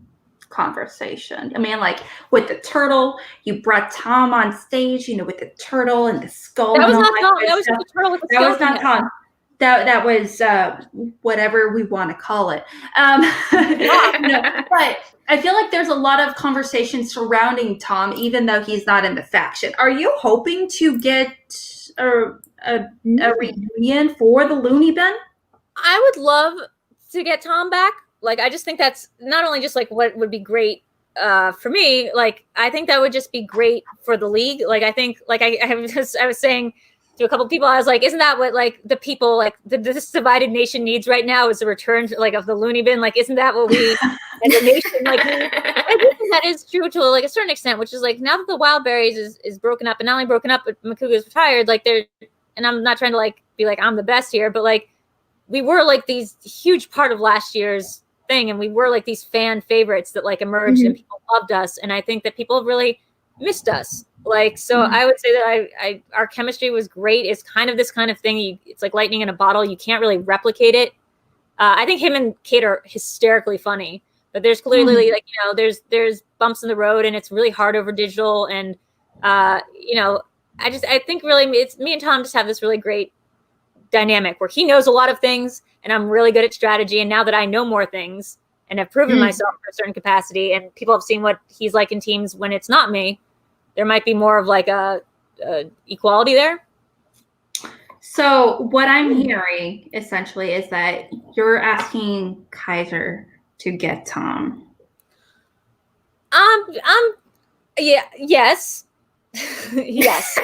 conversation. I mean, like, with the turtle, you brought Tom on stage, with the turtle and the skull. That was not Tom. That was the turtle with the skull. That was not Tom. That was whatever we want to call it. But I feel like there's a lot of conversation surrounding Tom, even though he's not in the faction. Are you hoping to get a reunion for the Looney Bin? I would love to get Tom back. Like, I just think that's not only just, like, what would be great for me. Like, I think that would just be great for the league. Like, I think, like, I was saying to a couple of people, I was like, isn't that what, like, the people, like, this divided nation needs right now, is the return to, like, of the Looney Bin? Like, isn't that what we as a nation, like, I think that is true to, like, a certain extent, which is, like, now that the Wildberries is broken up, and not only broken up, but Makuga's retired, like, and I'm not trying to, like, be like, I'm the best here, but, like, we were, like, these huge part of last year's thing, and we were, like, these fan favorites that, like, emerged, and people loved us, and I think that people really missed us. Like, so I would say that our chemistry was great. It's kind of this kind of thing. It's like lightning in a bottle. You can't really replicate it. I think him and Kate are hysterically funny, but there's clearly like, there's bumps in the road, and it's really hard over digital. And, I think really it's me and Tom just have this really great dynamic where he knows a lot of things, and I'm really good at strategy. And now that I know more things and have proven myself to a certain capacity, and people have seen what he's like in teams when it's not me, there might be more of, like, a equality there. So what I'm hearing essentially is that you're asking Kaiser to get Tom. I'm Yeah. Yes. Yes.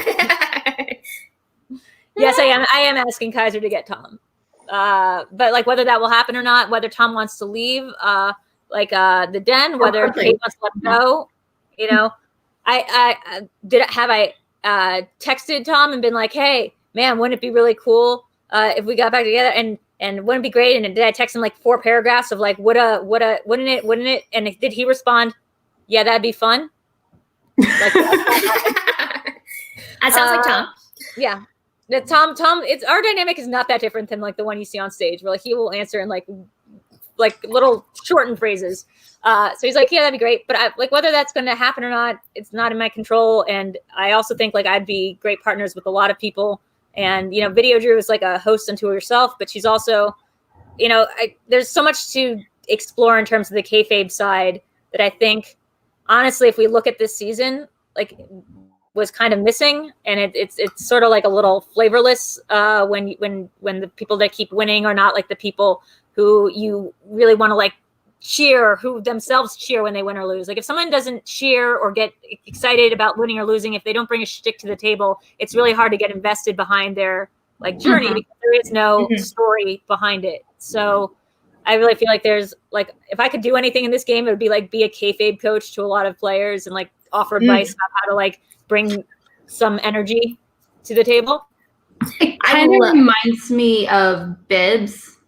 Yes, I am. I am asking Kaiser to get Tom. But like whether that will happen or not, whether Tom wants to leave, the den, whether Kate wants to let him go, you know, I texted Tom and been like, hey, man, wouldn't it be really cool if we got back together? And wouldn't it be great? And did I text him like 4 paragraphs of like, wouldn't it? And did he respond? Yeah, that'd be fun. Like, that sounds like Tom. Yeah. Tom, it's our dynamic is not that different than like the one you see on stage, where like he will answer in like little shortened phrases. So he's like, yeah, that'd be great. But whether that's going to happen or not, it's not in my control. And I also think like I'd be great partners with a lot of people. And, VideoDrew is like a host unto herself, but she's also, there's so much to explore in terms of the kayfabe side that I think, honestly, if we look at this season, like was kind of missing, and it's sort of like a little flavorless when the people that keep winning are not like the people who you really want to like cheer, who themselves cheer when they win or lose. Like if someone doesn't cheer or get excited about winning or losing, if they don't bring a shtick to the table, it's really hard to get invested behind their like journey because there is no story behind it. So I really feel like there's like, if I could do anything in this game, it would be like be a kayfabe coach to a lot of players and like offer advice about how to like bring some energy to the table. It kind of reminds me of Bibbs.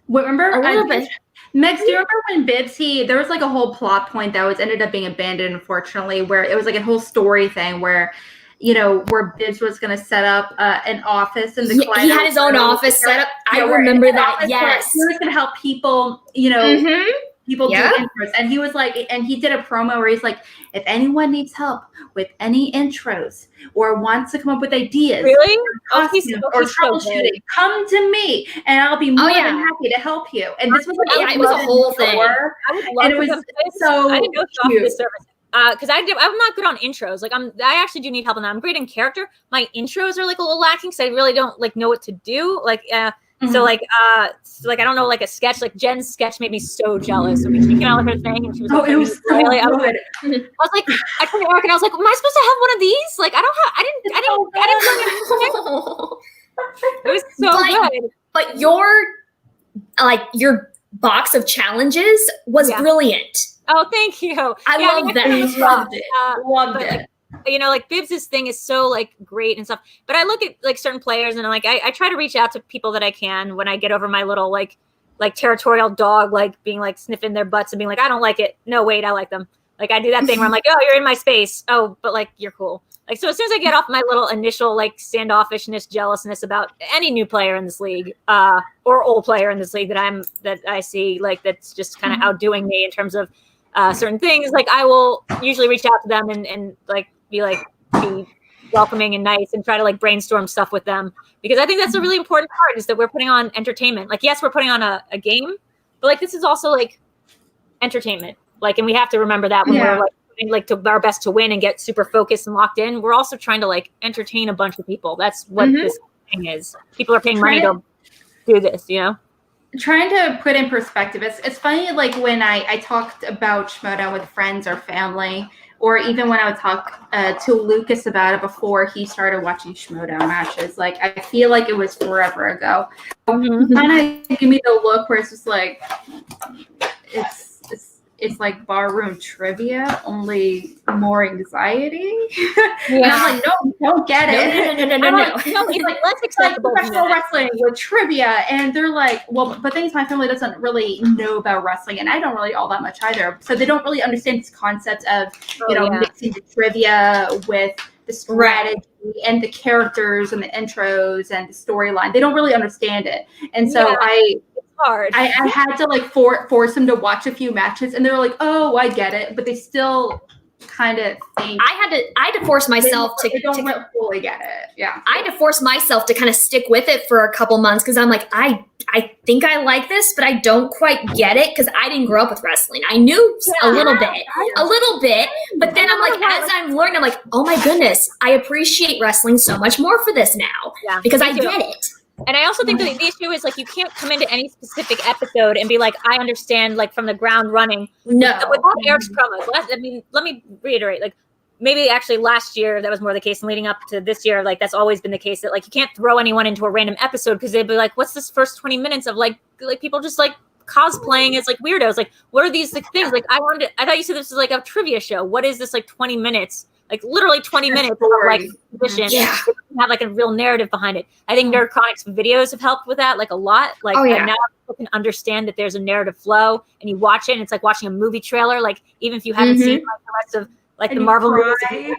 Remember? A little bit. Megs, do you remember when Bibbs, there was like a whole plot point that ended up being abandoned, unfortunately, where it was like a whole story thing where, where Bibbs was going to set up an office in the Collider. He had his own office set up. I remember that, yes. He was going to help people, people do intros. And he was like, and he did a promo where he's like, if anyone needs help with any intros or wants to come up with ideas or troubleshooting, come to me and I'll be more than happy to help you. And this was like, it was a whole thing. I would love to come to this. So I didn't know he offered this service. Because I'm not good on intros. Like I actually do need help on that. I'm great in character. My intros are like a little lacking because I really don't like know what to do. Like so like I don't know, like a sketch, like Jen's sketch made me so jealous. So she came out with her thing and she was like, it was so good. I was like, I turned to Eric and I was like, am I supposed to have one of these? Like I didn't it was so good. But your box of challenges was brilliant. Oh, thank you. I love that. Loved it. Loved it. Like Bibbs's thing is so like great and stuff. But I look at like certain players and like I try to reach out to people that I can when I get over my little like territorial dog, like being like sniffing their butts and being like, I don't like it. No, wait, I like them. Like I do that thing where I'm like, oh, you're in my space. Oh, but like you're cool. Like so as soon as I get off my little initial like standoffishness, jealousness about any new player in this league, or old player in this league that I see like that's just kind of outdoing me in terms of certain things, like I will usually reach out to them and like be welcoming and nice and try to like brainstorm stuff with them, because I think that's a really important part, is that we're putting on entertainment. Like, yes, we're putting on a game, but like this is also like entertainment. Like, and we have to remember that when we're like doing like to our best to win and get super focused and locked in, we're also trying to like entertain a bunch of people. That's what this thing is. People are paying money to do this, Trying to put in perspective, it's funny, like when I talked about Schmoedown with friends or family, or even when I would talk to Lucas about it before he started watching Schmoedown matches, like I feel like it was forever ago. Kind of give me the look where it's just like it's like barroom trivia, only more anxiety. And I'm like, no, don't get it. No. It's like, let's accept professional wrestling with trivia. And they're like, well, but things my family doesn't really know about wrestling, and I don't really all that much either. So they don't really understand this concept of, mixing the trivia with the strategy and the characters and the intros and the storyline. They don't really understand it. And so hard. I had to like force them to watch a few matches, and they were like, "Oh, I get it," but they still kind of think. I had to force myself they don't fully get it. Yeah, I had to force myself to kind of stick with it for a couple months, because I'm like, I think I like this, but I don't quite get it because I didn't grow up with wrestling. I knew a little bit, but then I'm like, as I'm learning, I'm like, oh my goodness, I appreciate wrestling so much more for this now because I get it. And I also think that the issue is like you can't come into any specific episode and be like, I understand like from the ground running. No. Without Eric's promos. Let me reiterate. Like maybe actually last year that was more the case, and leading up to this year, like that's always been the case, that like you can't throw anyone into a random episode because they'd be like, what's this first 20 minutes of like people just like cosplaying as like weirdos? Like, what are these like, things? Like, I thought you said this was like a trivia show. What is this like 20 minutes? Like literally 20 minutes of like position. Yeah. Have like a real narrative behind it. I think Nerd Chronic's videos have helped with that like a lot. Like now people can understand that there's a narrative flow, and you watch it and it's like watching a movie trailer. Like even if you haven't seen like the rest of like the Marvel movies,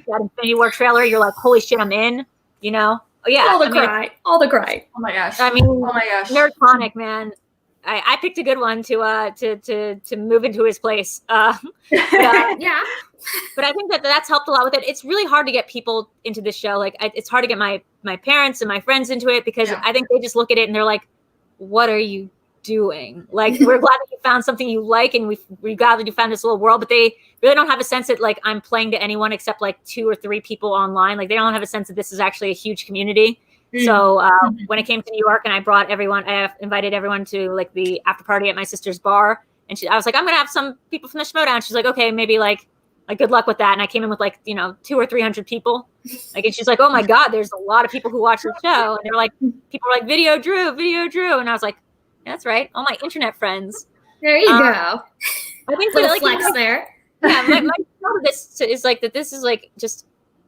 that Infinity War trailer, you're like, holy shit, I'm in, you know? Oh yeah. All the cry. Oh my gosh. I mean, oh my gosh. Nerd Chronic, man. I picked a good one to move into his place. Yeah. But I think that's helped a lot with it. It's really hard to get people into this show. Like it's hard to get my parents and my friends into it because I think they just look at it and they're like, what are you doing? Like, we're glad that you found something you like, and we're glad that you found this little world, but they really don't have a sense that like I'm playing to anyone except like 2 or 3 people online. Like they don't have a sense that this is actually a huge community. So when it came to New York and I invited everyone to like the after party at my sister's bar, and I was like, I'm going to have some people from the Schmodown. She's like, okay, maybe like good luck with that. And I came in with like, 200 or 300 people. Like, and she's like, oh my God, there's a lot of people who watch the show. And they were like, people were like, VideoDrew. And I was like, yeah, that's right. All my internet friends. There you go. I think Little like, flex there. Yeah, my thought of this is like that. This is like just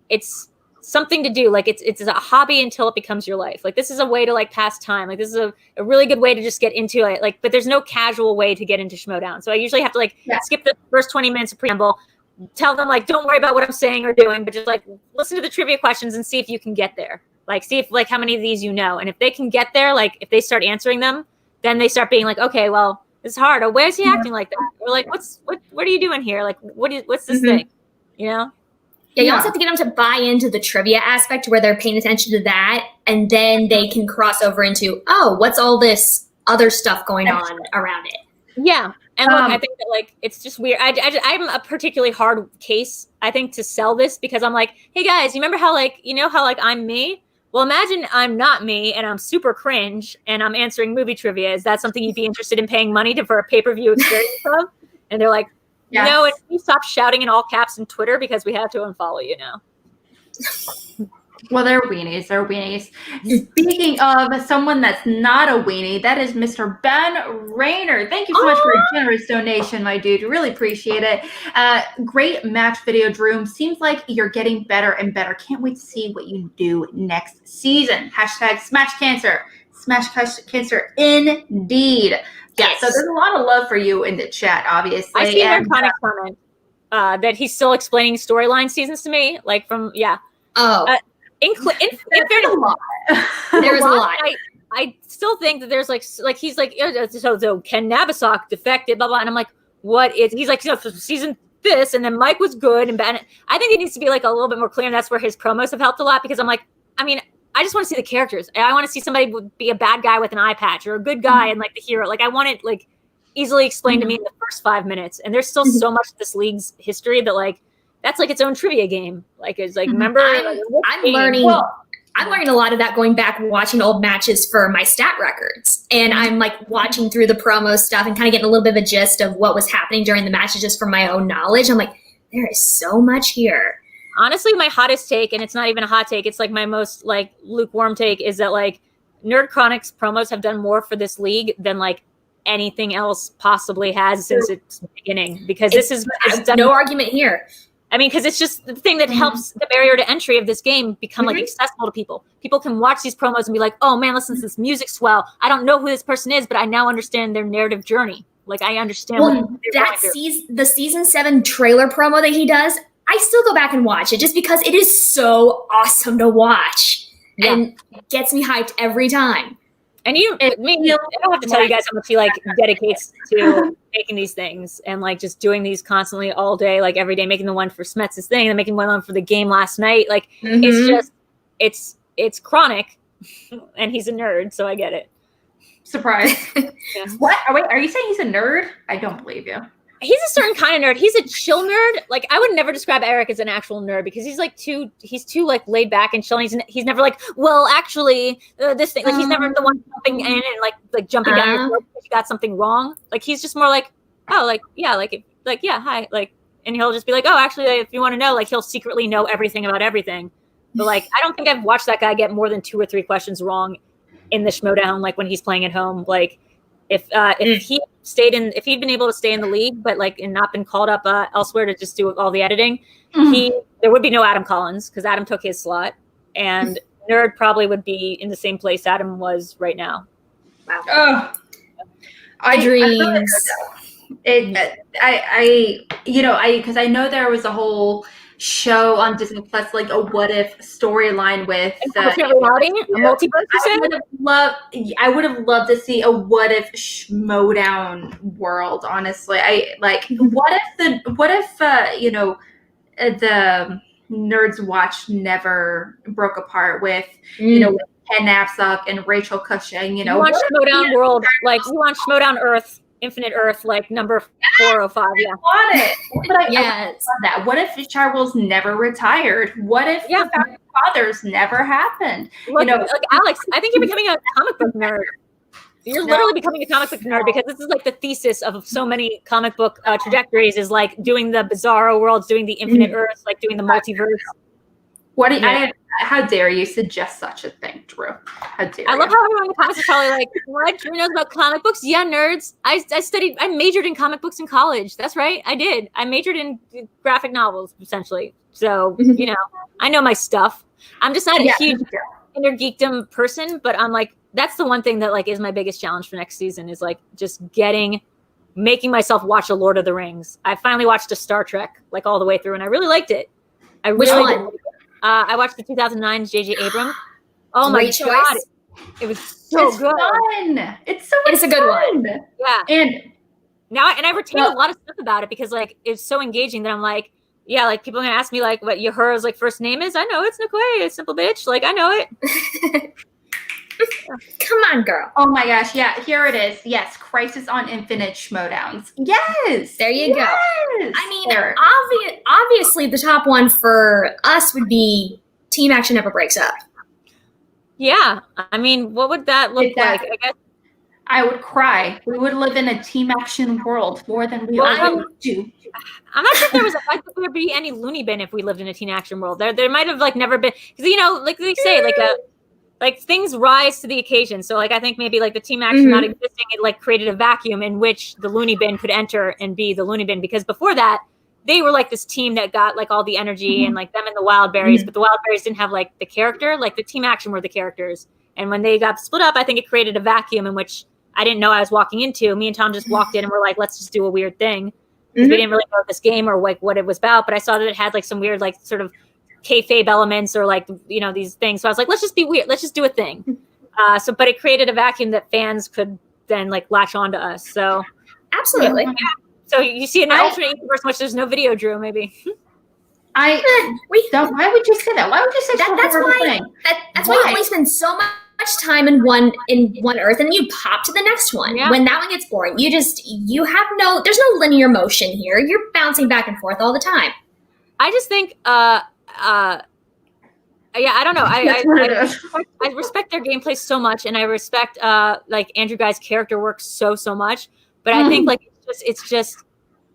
it's something to do. Like it's a hobby until it becomes your life. Like this is a way to like pass time. Like this is a really good way to just get into it. Like, but there's no casual way to get into Schmodown. So I usually have to like skip the first 20 minutes of preamble, tell them like, don't worry about what I'm saying or doing, but just like listen to the trivia questions and see if you can get there. Like see if like how many of these you know, and if they can get there, like if they start answering them, then they start being like, okay, well, it's hard. Or where's he acting like that? Or like, what are you doing here? Like, what's this thing? You know? Yeah, you also have to get them to buy into the trivia aspect where they're paying attention to that, and then they can cross over into, oh, what's all this other stuff going on around it? Yeah. And look, I think that like it's just weird. I'm a particularly hard case, I think, to sell this because I'm like, hey guys, you remember how like how like I'm me? Well, imagine I'm not me and I'm super cringe and I'm answering movie trivia. Is that something you'd be interested in paying money for a pay-per-view experience of? And they're like, no, and you stop shouting in all caps on Twitter because we have to unfollow you now. Well, they're weenies. They're weenies. Speaking of someone that's not a weenie, that is Mr. Ben Rayner. Thank you so much for a generous donation, my dude. Really appreciate it. Great match video, Drew. Seems like you're getting better and better. Can't wait to see what you do next season. # Smash Cancer. Smash Cancer indeed. Yes. So there's a lot of love for you in the chat, obviously. I see an iconic comment that he's still explaining storyline seasons to me. Like from, in fairness, there is a lot. I still think that there's like he's like, so Ken Nabisok defected, blah, blah. And I'm like, what is, he's like, season this, and then Mike was good and bad. I think it needs to be like a little bit more clear. And that's where his promos have helped a lot because I'm like, I mean, I just want to see the characters. I want to see somebody be a bad guy with an eye patch or a good guy and like the hero. Like I want it like easily explained to me in the first 5 minutes. And there's still so much of this league's history that like, that's like its own trivia game. Like it's like, remember, I'm learning a lot of that going back watching old matches for my stat records. And I'm like watching through the promo stuff and kind of getting a little bit of a gist of what was happening during the matches just from my own knowledge. I'm like, there is so much here. Honestly, my hottest take, and it's not even a hot take, it's like my most like lukewarm take, is that like Nerd Chronic's promos have done more for this league than like anything else possibly has since its beginning. Because this is no argument here. I mean, because it's just the thing that helps the barrier to entry of this game become like accessible to people. People can watch these promos and be like, oh man, listen to this music swell. I don't know who this person is, but I now understand their narrative journey. Like I understand the season 7 trailer promo that he does, I still go back and watch it just because it is so awesome to watch and gets me hyped every time. And I don't have to tell you guys how much he like dedicates to making these things and like just doing these constantly all day, like every day, making the one for Smets' thing and then making one for the game last night. Like it's just, it's chronic and he's a nerd. So I get it. Surprise. What? Oh, wait, are you saying he's a nerd? I don't believe you. He's a certain kind of nerd. He's a chill nerd. Like I would never describe Eric as an actual nerd because he's too like laid back and chill. And he's never like, well, actually, this thing. Like he's never the one jumping in and like jumping down your throat because you got something wrong. Like he's just more like, oh, like yeah, hi, like and he'll just be like, oh, actually, if you want to know, like he'll secretly know everything about everything. But like, I don't think I've watched that guy get more than 2 or 3 questions wrong in the Schmodown, like when he's playing at home. Like if if he'd been able to stay in the league, but like and not been called up elsewhere to just do all the editing, there would be no Adam Collins because Adam took his slot, and Nerd probably would be in the same place Adam was right now. Wow. Oh, Dreams. Because I know there was a whole show on Disney Plus, like a what if storyline with reality, a multiverse. I would have loved to see a what if Schmodown world. Honestly, what if the Nerds Watch never broke apart with with Ken Knapsack and Rachel Cushing. You want Schmodown world, like you want Schmodown Earth. Infinite Earth, like number 405. Yeah, I want it. But I love that. What if Charles never retired? What if the Founding Fathers never happened? Look, Alex, I think you're becoming a comic book nerd. You're literally becoming a comic book nerd because this is like the thesis of so many comic book trajectories is like doing the Bizarro worlds, doing the Infinite Earth, like doing the multiverse. How dare you suggest such a thing, Drew? How dare you? I love how everyone in the comments is probably like, what? Drew knows about comic books? Yeah, nerds. I majored in comic books in college. That's right. I did. I majored in graphic novels, essentially. So, I know my stuff. I'm just not a huge inner geekdom person, but I'm like, that's the one thing that like is my biggest challenge for next season is like just making myself watch a Lord of the Rings. I finally watched a Star Trek like all the way through and I really liked it. Which one? I watched the 2009 J.J. Abrams. Oh my choice. God. It was so good. Fun. It's a good one. Yeah. And I retained a lot of stuff about it because like it's so engaging that I'm like, yeah, like people are gonna ask me like what Uhura's like first name is. I know it's Nikoi, it's simple bitch. Like I know it. Come on, girl. Oh my gosh, yeah, here it is. Yes, Crisis on Infinite Schmodowns. Yes. There you go. I mean, obviously the top one for us would be Team Action Never Breaks Up. Yeah. I mean, what would that look like? I guess I would cry. We would live in a team action world more than we already do. I'm not sure if there would be any loony bin if we lived in a teen action world. There might have like never been because like they say like things rise to the occasion. So like I think maybe like the team action not existing, it like created a vacuum in which the loony bin could enter and be the loony bin because before that they were like this team that got like all the energy and like them and the wild berries, but the wild berries didn't have like the character. Like the team action were the characters, and when they got split up, I think it created a vacuum in which I didn't know I was walking into. Me and Tom just walked in and we're like, let's just do a weird thing. We didn't really know this game or like what it was about, but I saw that it had like some weird like sort of kayfabe elements or like these things. So I was like, let's just be weird. Let's just do a thing. But it created a vacuum that fans could then like latch onto us. So absolutely. Yeah. So you see an alternate universe in which there's no video, Drew. Maybe. Why would you say that? Why would you say that's why you only spend so much time in one Earth and you pop to the next one. Yeah. When that one gets boring, there's no linear motion here. You're bouncing back and forth all the time. I just think I don't know. I respect their gameplay so much, and I respect like Andrew Guy's character work so much. But I think like it's just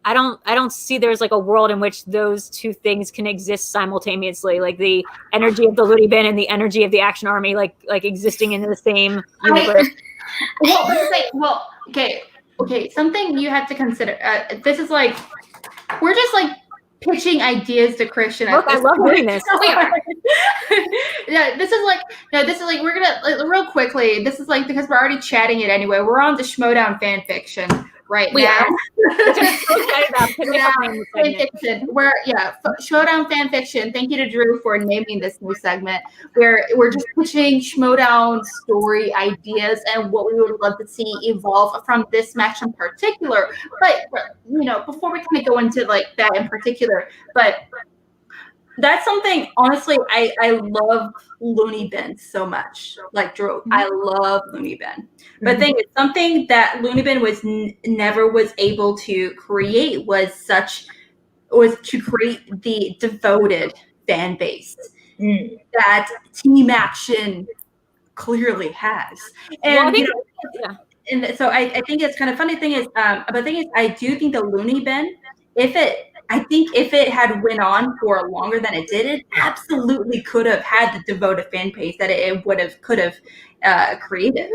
I don't see there's like a world in which those two things can exist simultaneously, like the energy of the Looney Bin and the energy of the Action Army, like existing in the same universe. Okay. Something you have to consider. This is like we're just like pitching ideas to Christian. Look, I love doing this. We are. This is like we're gonna real quickly. This is like because we're already chatting it anyway. We're on the Schmodown fan fiction right now. Fan fiction. Schmodown fan fiction. Thank you to Drew for naming this new segment. Where we're just pitching Schmodown story ideas and what we would love to see evolve from this match in particular. But before we kind of go into like that in particular, but that's something, honestly, I love Looney Bin so much. Like Drew, I love Looney Bin. But the thing is, something that Looney Bin never was able to create was to create the devoted fan base that Team Action clearly has. And and so I think it's kind of funny thing is, but the thing is, I do think the Looney Bin, if it I think if it had went on for longer than it did, it absolutely could have had the devoted fan base that it could have created.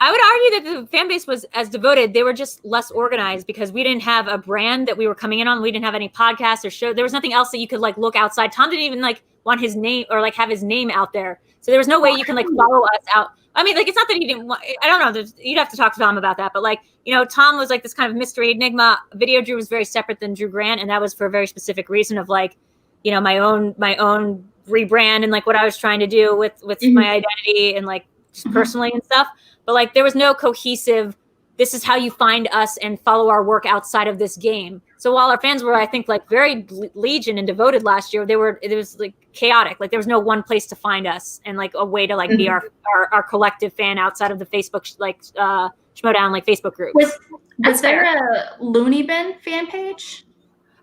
I would argue that the fan base was as devoted. They were just less organized because we didn't have a brand that we were coming in on. We didn't have any podcasts or show. There was nothing else that you could like look outside. Tom didn't even like want his name or like have his name out there. So there was no way you can like follow us out. I mean, like, it's not that he didn't want, I don't know. You'd have to talk to Tom about that. But like, you know, Tom was like this kind of mystery enigma. VideoDrew was very separate than Drew Grant. And that was for a very specific reason of like, you know, my own rebrand and like what I was trying to do with my identity and like just personally and stuff. But like, there was no cohesive, this is how you find us and follow our work outside of this game. So while our fans were, I think, like very legion and devoted last year, it was like chaotic. Like there was no one place to find us and like a way to like be our collective fan outside of the Facebook, like Schmodown, like Facebook group. Was there a Looney Bin fan page?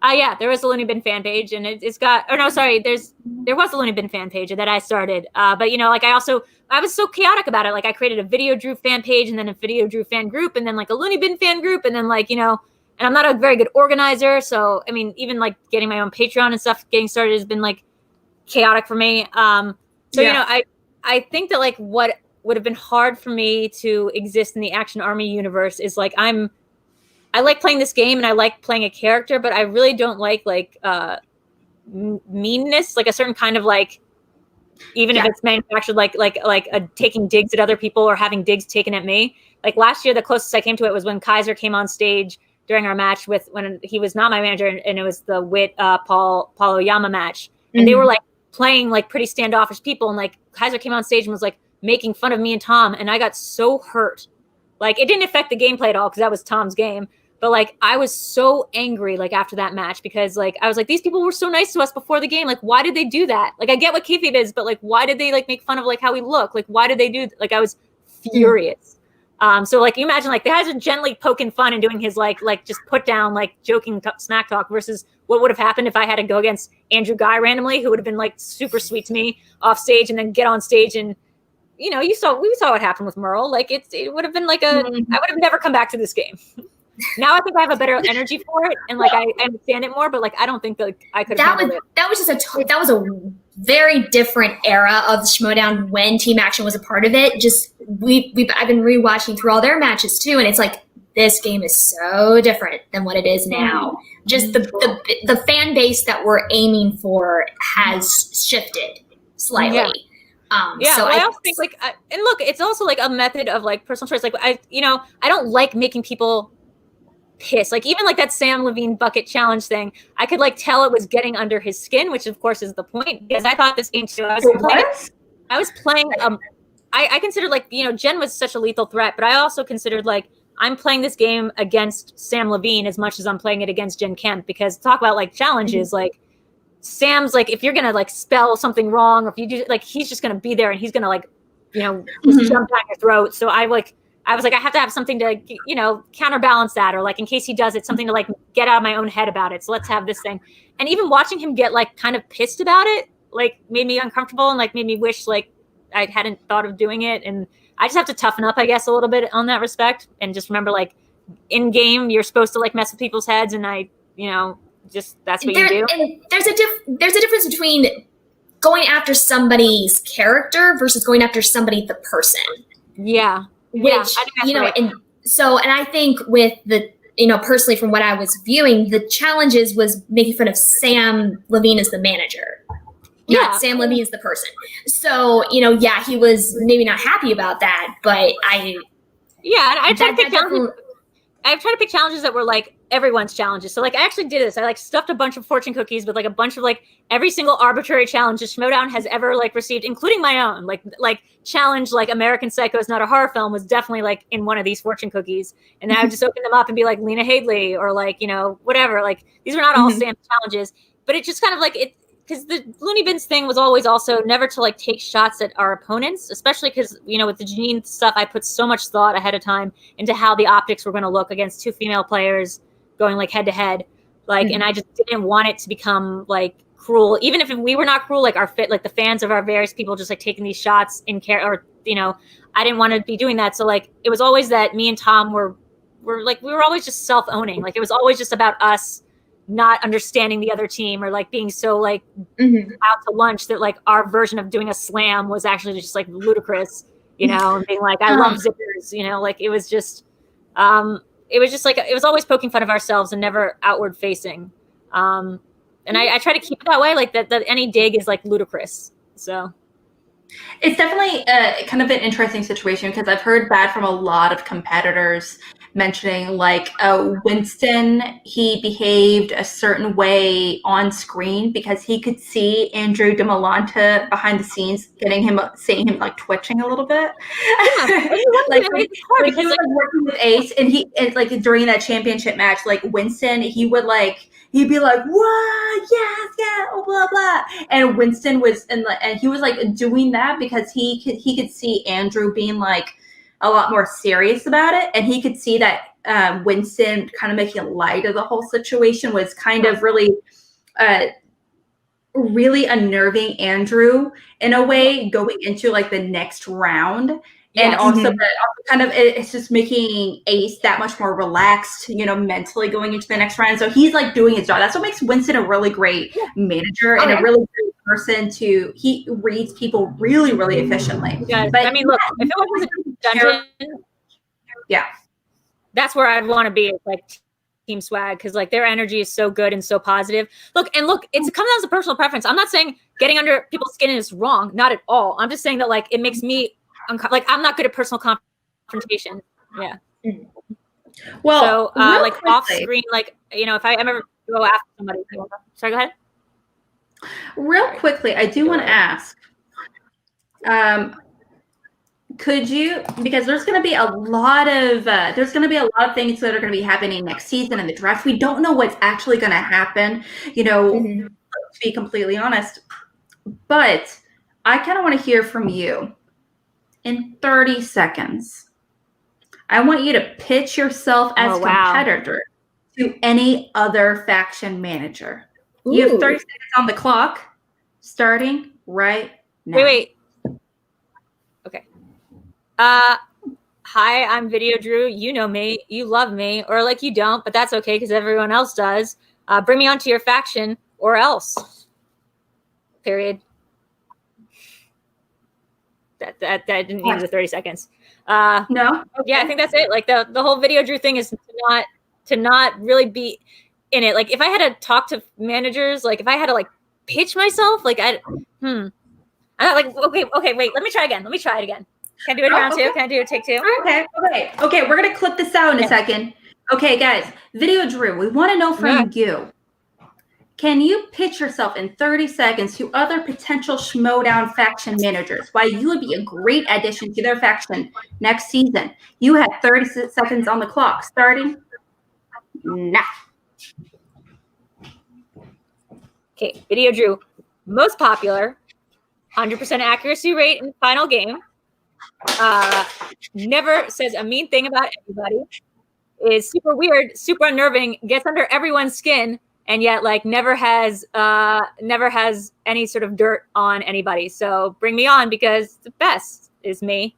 Yeah, there was a Looney Bin fan page, and it's got. Oh no, sorry. There was a Looney Bin fan page that I started. But you know, like I was so chaotic about it. Like I created a VideoDrew fan page, and then a VideoDrew fan group, and then like a Looney Bin fan group, and then like, you know, and I'm not a very good organizer, so I mean, even like getting my own Patreon and stuff, getting started has been like chaotic for me. So you know, I think that like what would have been hard for me to exist in the Action Army universe is like I like playing this game and I like playing a character, but I really don't like meanness, like a certain kind of like, even if it's manufactured, like taking digs at other people or having digs taken at me. Like last year, the closest I came to it was when Kaiser came on stage during our match when he was not my manager, and it was the Wit Paul Oyama match, and they were like playing like pretty standoffish people, and like Kaiser came on stage and was like making fun of me and Tom, and I got so hurt. Like it didn't affect the gameplay at all because that was Tom's game. But like I was so angry like after that match because like I was like, these people were so nice to us before the game. Like why did they do that? Like I get what kayfabe is, but like why did they like make fun of like how we look? Like why did they do like I was furious. So like you imagine like the guys are gently poking fun and doing his like just put down like joking smack talk versus what would have happened if I had to go against Andrew Guy randomly, who would have been like super sweet to me off stage and then get on stage and, you know, we saw what happened with Merle. Like it would have been like I would have never come back to this game. Now I think I have a better energy for it, and like I understand it more. But like I don't think that I could have handled it. That was a very different era of Schmodown when Team Action was a part of it. Just I've been rewatching through all their matches too, and it's like this game is so different than what it is now. Just the fan base that we're aiming for has shifted slightly. Yeah. So I also think like, and look, it's also like a method of like personal choice. Like I don't like making people pissed. Like even like that Sam Levine bucket challenge thing, I could like tell it was getting under his skin, which of course is the point, because I thought this game too. I was playing I considered like, you know, Jen was such a lethal threat, but I also considered like I'm playing this game against Sam Levine as much as I'm playing it against Jen Kemp, because talk about like challenges, like Sam's like, if you're gonna like spell something wrong, or if you do like, he's just gonna be there and he's gonna like, you know, just jump down your throat. So I was like, I have to have something to, you know, counterbalance that, or like in case he does it, something to like get out of my own head about it. So let's have this thing. And even watching him get like kind of pissed about it, like made me uncomfortable and like made me wish like I hadn't thought of doing it. And I just have to toughen up, I guess, a little bit on that respect. And just remember, like in game, you're supposed to like mess with people's heads, and just that's what you do. And there's a difference between going after somebody's character versus going after somebody, the person. Yeah. Which, you know, right. And I think with the, you know, personally from what I was viewing, the challenges was making fun of Sam Levine as the manager. Not Sam Levine as the person. So, you know, he was maybe not happy about that, but I tried to pick challenges that were like everyone's challenges. So like I actually did this. I like stuffed a bunch of fortune cookies with like a bunch of like every single arbitrary challenge Schmodown has ever like received, including my own. Like challenge like American Psycho is not a horror film was definitely like in one of these fortune cookies. And then I would just open them up and be like Lena Headley or like, you know, whatever. Like these were not all Sam challenges, but it just kind of like it, because the Looney Bins thing was always also never to like take shots at our opponents, especially because, you know, with the Janine stuff, I put so much thought ahead of time into how the optics were going to look against two female players going like head to head. Like, and I just didn't want it to become like cruel, even if we were not cruel, like like the fans of our various people just like taking these shots in care, or, you know, I didn't want to be doing that. So like, it was always that me and Tom were like, we were always just self-owning. Like it was always just about us not understanding the other team or like being so like out to lunch that like our version of doing a slam was actually just like ludicrous, you know, and being like, I love zippers, you know, like it was just like, it was always poking fun of ourselves and never outward facing. And I try to keep it that way, like that any dig is like ludicrous. So it's definitely kind of an interesting situation because I've heard that from a lot of competitors mentioning like Winston, he behaved a certain way on screen because he could see Andrew DeMolanta behind the scenes seeing him like twitching a little bit. Like he was like working with Ace and like during that championship match, like Winston, he'd be like, what? Yes, yeah, oh, blah, blah. And Winston was, and he was like doing that because he could see Andrew being like a lot more serious about it. And he could see that Winston kind of making light of the whole situation was kind of really unnerving Andrew in a way going into like the next round. And also kind of it's just making Ace that much more relaxed, you know, mentally going into the next round. So he's like doing his job. That's what makes Winston a really great manager and a really great person he reads people really, really efficiently. But I mean, look, if it was a dungeon, that's where I'd want to be. It's like Team Swag, because like their energy is so good and so positive. Look, it comes down to personal preference. I'm not saying getting under people's skin is wrong, not at all. I'm just saying that like it makes me like I'm not good at personal confrontation. Yeah. Well, so like quickly, off screen, like you know, if I ever go after somebody, sorry, go ahead. Real quickly, I do want to ask. Could you, because there's going to be a lot of things that are going to be happening next season in the draft. We don't know what's actually going to happen, you know, to be completely honest. But I kind of want to hear from you in 30 seconds. I want you to pitch yourself as a competitor to any other faction manager. Ooh. You have 30 seconds on the clock, starting right now. Wait. Okay. Hi, I'm VideoDrew. You know me. You love me. Or like you don't, but that's okay because everyone else does. Bring me onto your faction or else. Period. That didn't need the 30 seconds. No? Okay. Yeah, I think that's it. Like the whole VideoDrew thing is to not really be in it. Like if I had to talk to managers, like if I had to like pitch myself, like I'm not like, okay, wait, let me try again. Let me try it again. Can I do it round two? Can I do a take two? Okay. We're going to clip this out in a second. Okay, guys, VideoDrew, we want to know from you. Can you pitch yourself in 30 seconds to other potential Schmodown faction managers? Why you would be a great addition to their faction next season. You have 30 seconds on the clock, starting now. Okay, VideoDrew, most popular, 100% accuracy rate in the final game. Never says a mean thing about anybody. Is super weird, super unnerving, gets under everyone's skin, and yet like never has any sort of dirt on anybody. So bring me on because the best is me.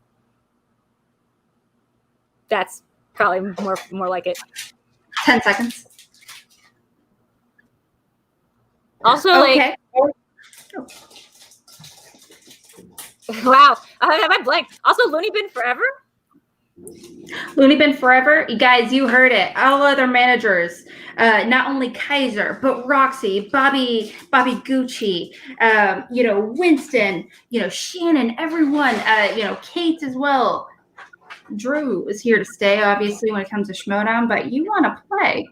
That's probably more like it. 10 seconds. Also, like, wow, have I blanked? Also, Looney Bin Forever? Looney Bin Forever? You guys, you heard it. All other managers, not only Kaiser, but Roxy, Bobby Gucci, Winston, Shannon, everyone, Kate as well. Drew is here to stay, obviously, when it comes to Schmodown, but you want to play,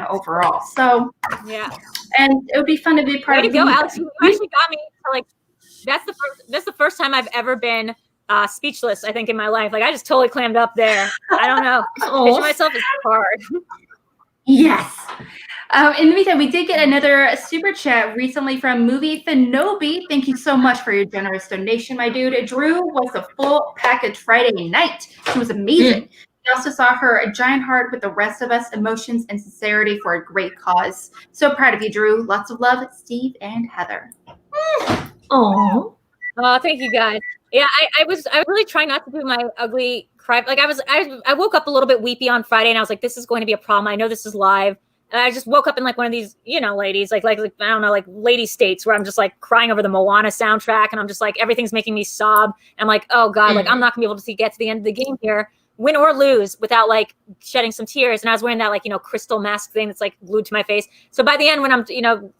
overall. So, yeah. And it would be fun to be part of it. Way to go, Alex. You actually got me to, like, that's the first time I've ever been speechless, I think, in my life. Like, I just totally clammed up there. I don't know. Pitching myself is hard. Yes. In the meantime, we did get another super chat recently from Movie Fenobi. Thank you so much for your generous donation, my dude. Drew was a full package Friday night. She was amazing. We also saw her a giant heart with the rest of us, emotions and sincerity for a great cause. So proud of you, Drew. Lots of love, Steve and Heather. Oh, thank you guys. Yeah, I was really trying not to do my ugly cry. Like I woke up a little bit weepy on Friday and I was like, this is going to be a problem. I know this is live. And I just woke up in like one of these, ladies, like I don't know, like lady states where I'm just like crying over the Moana soundtrack, and I'm just like everything's making me sob. And I'm like, oh God, like I'm not gonna be able to get to the end of the game here, win or lose, without like shedding some tears. And I was wearing that like crystal mask thing that's like glued to my face. So by the end, when I'm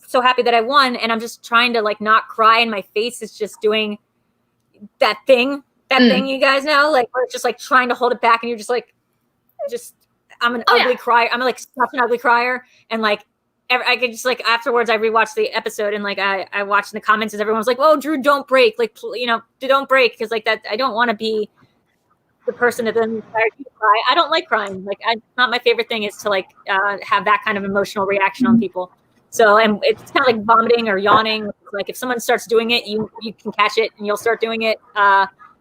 so happy that I won, and I'm just trying to like not cry, and my face is just doing that thing you guys know, like where it's just like trying to hold it back, and you're just like, I'm an ugly crier. I'm like such an ugly crier. And like, I could just like, afterwards I rewatched the episode, and like, I watched in the comments as everyone was like, oh, Drew, don't break. Like, don't break. Cause like that, I don't want to be the person that then inspires you to cry. I don't like crying. Like, not my favorite thing is to like, have that kind of emotional reaction on people. So, and it's kind of like vomiting or yawning. Like if someone starts doing it, you can catch it and you'll start doing it.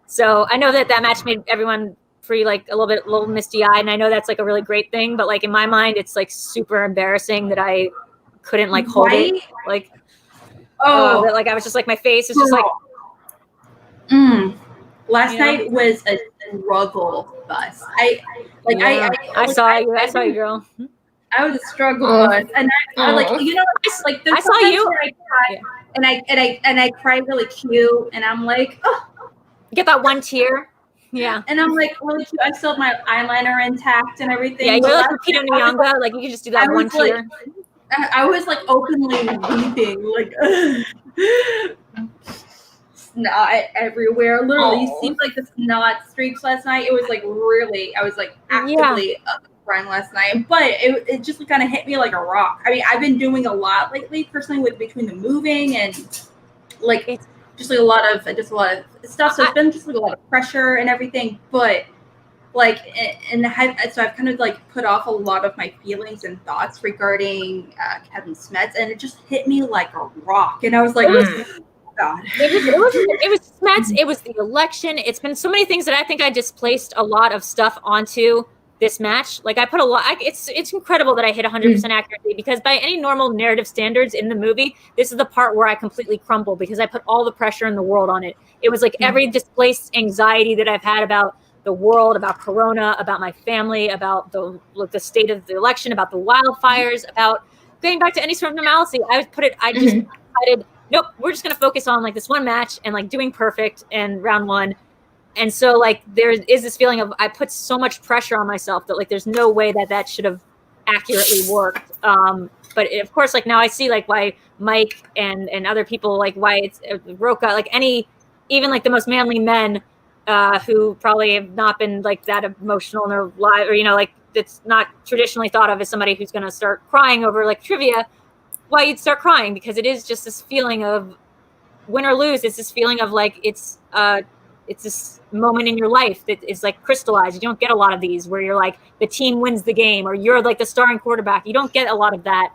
So I know that match made everyone free, like a little misty eyed, and I know that's like a really great thing, but like in my mind it's like super embarrassing that I couldn't like hold it, like that, like I was just like, my face is just like last night was a struggle bus. I saw you, girl. I was a struggle bus, and I like like I saw you, I cried, and I cried really cute, and I'm like, oh, get that one tear. Yeah. And I'm like really cute. I still have my eyeliner intact and everything. Yeah, you're like Lupita Nyong'o. Like you can just do that one tear. I was like openly weeping, like snot everywhere. Literally, you seemed like the snot streaks last night. It was like really, I was like actively crying last night. But it just kind of hit me like a rock. I mean, I've been doing a lot lately, personally, with between the moving and like just a lot of stuff. So it's been just like a lot of pressure and everything. But like, so I've kind of like put off a lot of my feelings and thoughts regarding Kevin Smets, and it just hit me like a rock. And I was like, oh, God. It was Smets. It was the election. It's been so many things that I think I displaced a lot of stuff onto this match. Like I put a lot, it's incredible that I hit 100% accuracy, because by any normal narrative standards in the movie, this is the part where I completely crumble, because I put all the pressure in the world on it. It was like every displaced anxiety that I've had about the world, about Corona, about my family, about the state of the election, about the wildfires, about getting back to any sort of normalcy. I just decided, nope, we're just going to focus on like this one match and like doing perfect in round one. And so like there is this feeling of I put so much pressure on myself that like there's no way that should have accurately worked. But of course, like now I see like why Mike and other people, like why it's Roca, like even like the most manly men who probably have not been like that emotional in their life, or like it's not traditionally thought of as somebody who's going to start crying over like trivia, why you'd start crying, because it is just this feeling of win or lose. It's this feeling of like it's this moment in your life that is like crystallized. You don't get a lot of these where you're like the team wins the game, or you're like the starring quarterback. You don't get a lot of that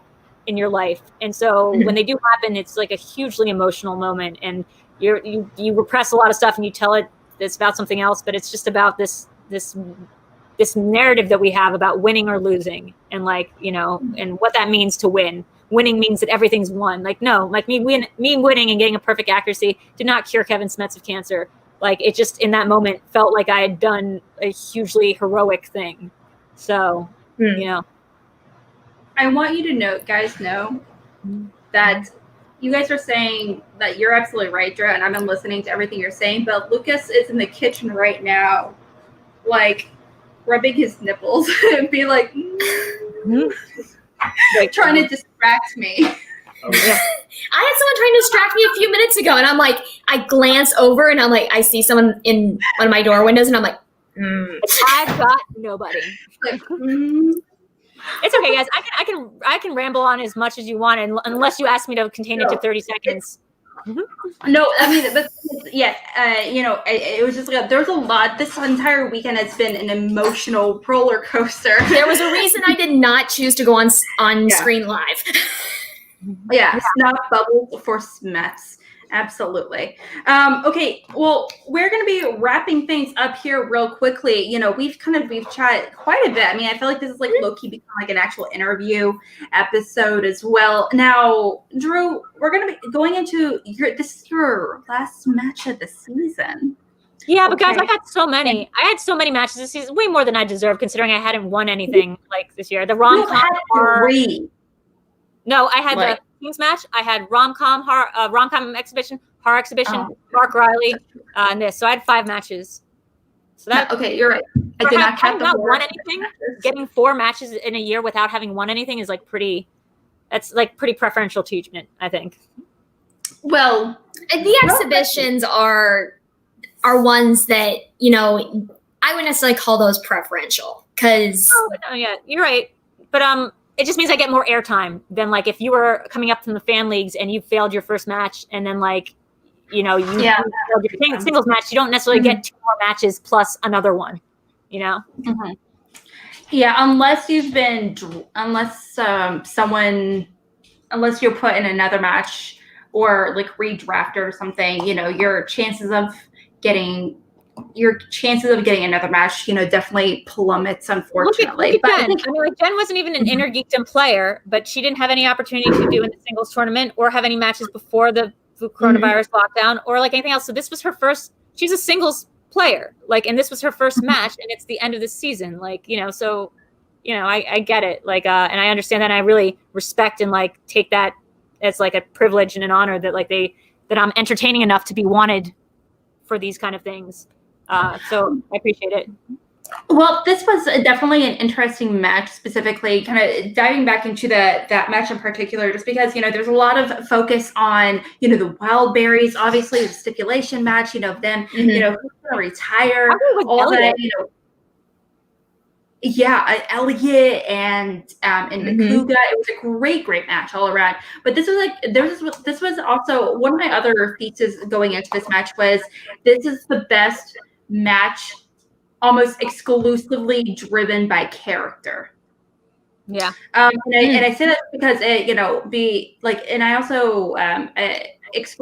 in your life. And so when they do happen, it's like a hugely emotional moment, and you repress a lot of stuff and you tell it it's about something else, but it's just about this narrative that we have about winning or losing, and like, and what that means to win. Winning means that everything's won. Like, no, like me winning and getting a perfect accuracy did not cure Kevin Smets of cancer. Like it just in that moment felt like I had done a hugely heroic thing. So, I want you to know that you guys are saying that you're absolutely right, Drew, and I've been listening to everything you're saying, but Lucas is in the kitchen right now, like rubbing his nipples and be like, like trying to distract me. Oh, yeah. I had someone trying to distract me a few minutes ago, and I'm like, I glance over and I'm like, I see someone in one of my door windows, and I'm like, I've got nobody. It's okay, guys. I can ramble on as much as you want, unless you ask me to contain it to 30 seconds. No, I mean, it was just like there's a lot. This entire weekend has been an emotional roller coaster. There was a reason I did not choose to go on screen live. Yeah, snot bubbles for Smets. Absolutely. Okay, well, we're going to be wrapping things up here real quickly. We've chatted quite a bit. I mean, I feel like this is like low-key become like an actual interview episode as well. Now, Drew, we're going to be going into this is your last match of the season. Yeah, but guys, I had so many. I had so many matches this season, way more than I deserve, considering I hadn't won anything like this year. The rom-com three. No, I had the Kings match. I had rom-com exhibition, horror exhibition, Mark Riley, and this. So I had 5 matches. So that okay, you're right. I did not count not won anything. Matches. Getting 4 matches in a year without having won anything is like pretty. That's like pretty preferential treatment, I think. Well, the exhibitions are ones that, you know, I wouldn't necessarily call those preferential because. Oh, no, yeah, you're right. But it just means I get more airtime than like if you were coming up from the fan leagues and you failed your first match and then like, you know, you failed your singles match. You don't necessarily get 2 more matches plus another one, you know. Mm-hmm. Yeah, unless you're put in another match or like redrafted or something, you know, your chances of getting another match, you know, definitely plummets, unfortunately. Look at Jen. I mean, like Jen wasn't even an inner geekdom player, but she didn't have any opportunity to do in the singles tournament or have any matches before the coronavirus lockdown or like anything else. So this was her first. She's a singles player, like, and this was her first match, and it's the end of the season, like, you know. So, you know, I get it, like, and I understand that. And I really respect and like take that as like a privilege and an honor that like that I'm entertaining enough to be wanted for these kind of things. So I appreciate it. Well, this was definitely an interesting match, specifically kind of diving back into that match in particular, just because, you know, there's a lot of focus on, you know, the wild berries, obviously the stipulation match, you know, them, you know, who's going to retire, all that, you know. Yeah, Elliot and Makuga. It was a great match all around. But this was also one of my other theses going into this match was this is the best match almost exclusively driven by character. Yeah. And I say that because it, you know, and I also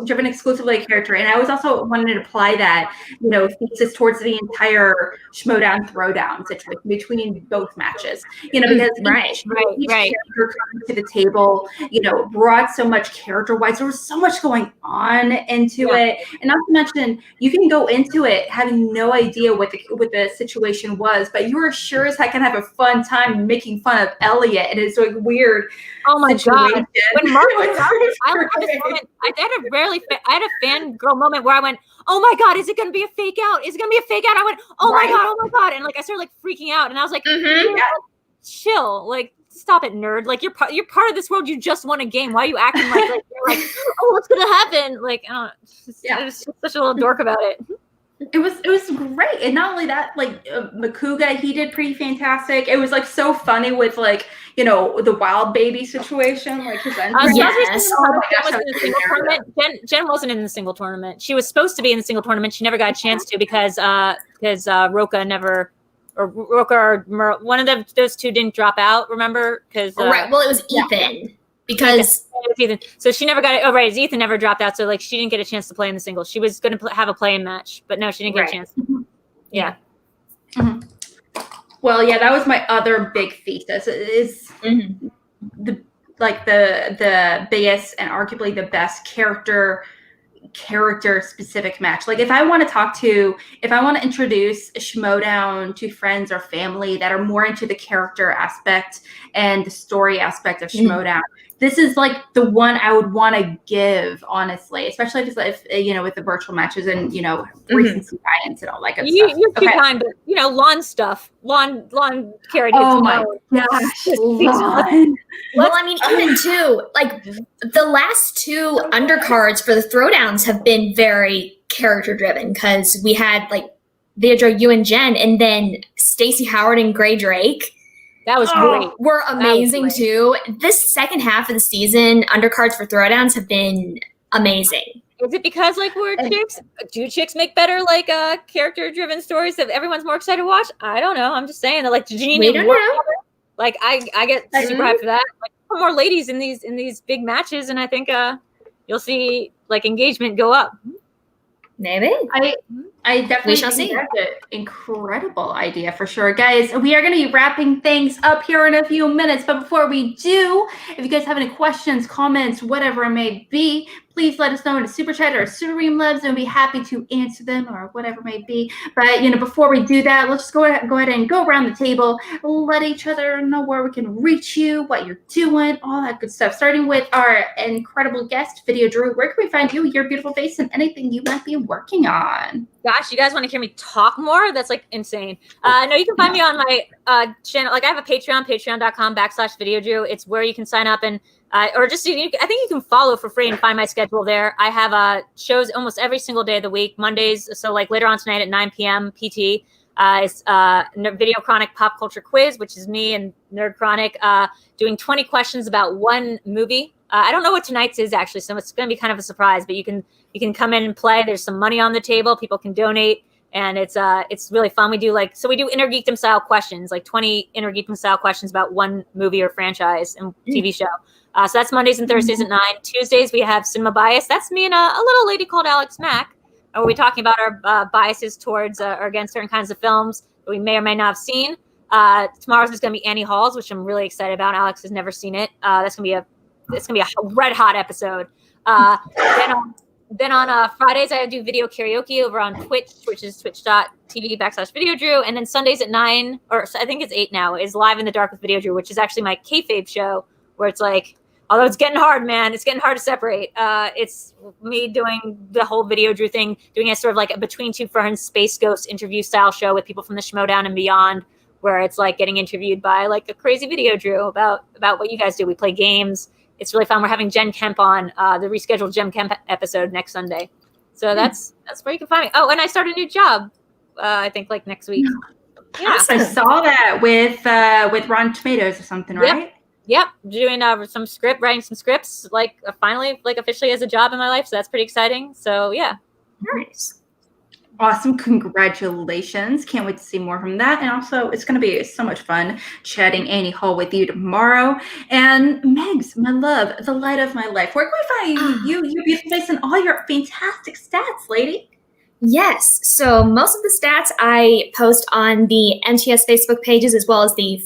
driven exclusively by character, and I was also wanting to apply that, you know, thesis towards the entire Schmodown Throwdown situation between both matches, you know, because each character coming to the table, you know, brought so much character-wise. There was so much going on into it, and not to mention, you can go into it having no idea what the situation was, but you were sure as heck gonna have a fun time making fun of Elliot and his like weird. Oh my god! When Mark was I had a fangirl moment where I went, "Oh my god, is it going to be a fake out? Is it going to be a fake out?" I went, "Oh my god!" And like I started like freaking out, and I was like, "Chill, like stop it, nerd! Like you're part of this world. You just won a game. Why are you acting like you're like, oh, what's going to happen?" Like, I was just such a little dork about it. It was great, and not only that, like Makuga, he did pretty fantastic. It was like so funny with like, you know, the wild baby situation, like his entrance. Jen wasn't in the single tournament. She was supposed to be in the single tournament. She never got a chance to because Roka never, or Roka or one of those two didn't drop out. Remember? Because well, it was Ethan. Because Ethan. So she never got it. Oh, right. Ethan never dropped out. So like she didn't get a chance to play in the singles. She was going to have a play-in match, but no, she didn't get a chance. Yeah. Mm-hmm. Well, yeah, that was my other big thesis. It is the biggest and arguably the best character specific match. Like if I want to introduce Schmodown to friends or family that are more into the character aspect and the story aspect of Schmodown, this is like the one I would want to give, honestly, especially if you know, with the virtual matches and, you know, recency tie-ins and all that good stuff. You're too kind, but you know, Lon stuff. Lon carried his Oh my gosh, Lon. Well, I mean, even too, like the last 2 undercards for the throwdowns have been very character driven because we had like VideoDrew, you and Jen, and then Stacey Howard and Gray Drake. That was great. Were amazing too. This second half of the season, undercards for throwdowns have been amazing. Is it because like we're chicks? Do chicks make better like character driven stories that everyone's more excited to watch? I don't know. I'm just saying that like Janine and like I get super hyped for that. Like put more ladies in these big matches, and I think you'll see like engagement go up. Maybe. I definitely think that's an incredible idea for sure. Guys, we are going to be wrapping things up here in a few minutes. But before we do, if you guys have any questions, comments, whatever it may be, please let us know in a super chat or Stream Labs, and we'll be happy to answer them or whatever it may be. But, before we do that, let's just go ahead and go around the table, let each other know where we can reach you, what you're doing, all that good stuff. Starting with our incredible guest, VideoDrew. Where can we find you, your beautiful face, and anything you might be working on? Gosh, you guys want to hear me talk more? That's like insane. No, you can find me on my channel. Like I have a Patreon, patreon.com/VideoDrew. It's where you can sign up and or just I think you can follow for free and find my schedule there. I have shows almost every single day of the week. Mondays, so like later on tonight at 9 p.m. PT is Video Chronic Pop Culture Quiz, which is me and Nerd Chronic doing 20 questions about one movie. I don't know what tonight's is actually, so it's going to be kind of a surprise. But you can come in and play. There's some money on the table. People can donate, and it's really fun. We do Inner Geekdom style questions, like 20 Inner Geekdom style questions about one movie or franchise and TV show. So that's Mondays and Thursdays at 9. Tuesdays we have Cinema Bias. That's me and a little lady called Alex Mack. Where we're talking about our biases towards or against certain kinds of films that we may or may not have seen. Tomorrow's is going to be Annie Halls, which I'm really excited about. Alex has never seen it. It's gonna be a red hot episode. Then on Fridays I do video karaoke over on Twitch, which is twitch.tv/VideoDrew. And then Sundays at 9, or I think it's 8 now, is Live in the Dark with VideoDrew, which is actually my kayfabe show, where it's like, although it's getting hard, man, it's getting hard to separate. It's me doing the whole VideoDrew thing, doing a sort of like a Between Two Ferns Space Ghost interview style show with people from the Schmodown and beyond, where it's like getting interviewed by like a crazy VideoDrew about what you guys do. We play games. It's really fun. We're having Jen Kempe on the rescheduled Jen Kempe episode next Sunday. So that's where you can find me. Oh, and I start a new job, I think like next week. Yeah. I saw that with Rotten Tomatoes or something, right? Yep. Doing writing some scripts, like finally, like officially as a job in my life. So that's pretty exciting. So yeah. Nice. Awesome. Congratulations. Can't wait to see more from that. And also, it's going to be so much fun chatting Annie Hall with you tomorrow. And Megs, my love, the light of my life. Where can we find you, your beautiful face, and all your fantastic stats, lady? Yes. So most of the stats I post on the MTS Facebook pages, as well as the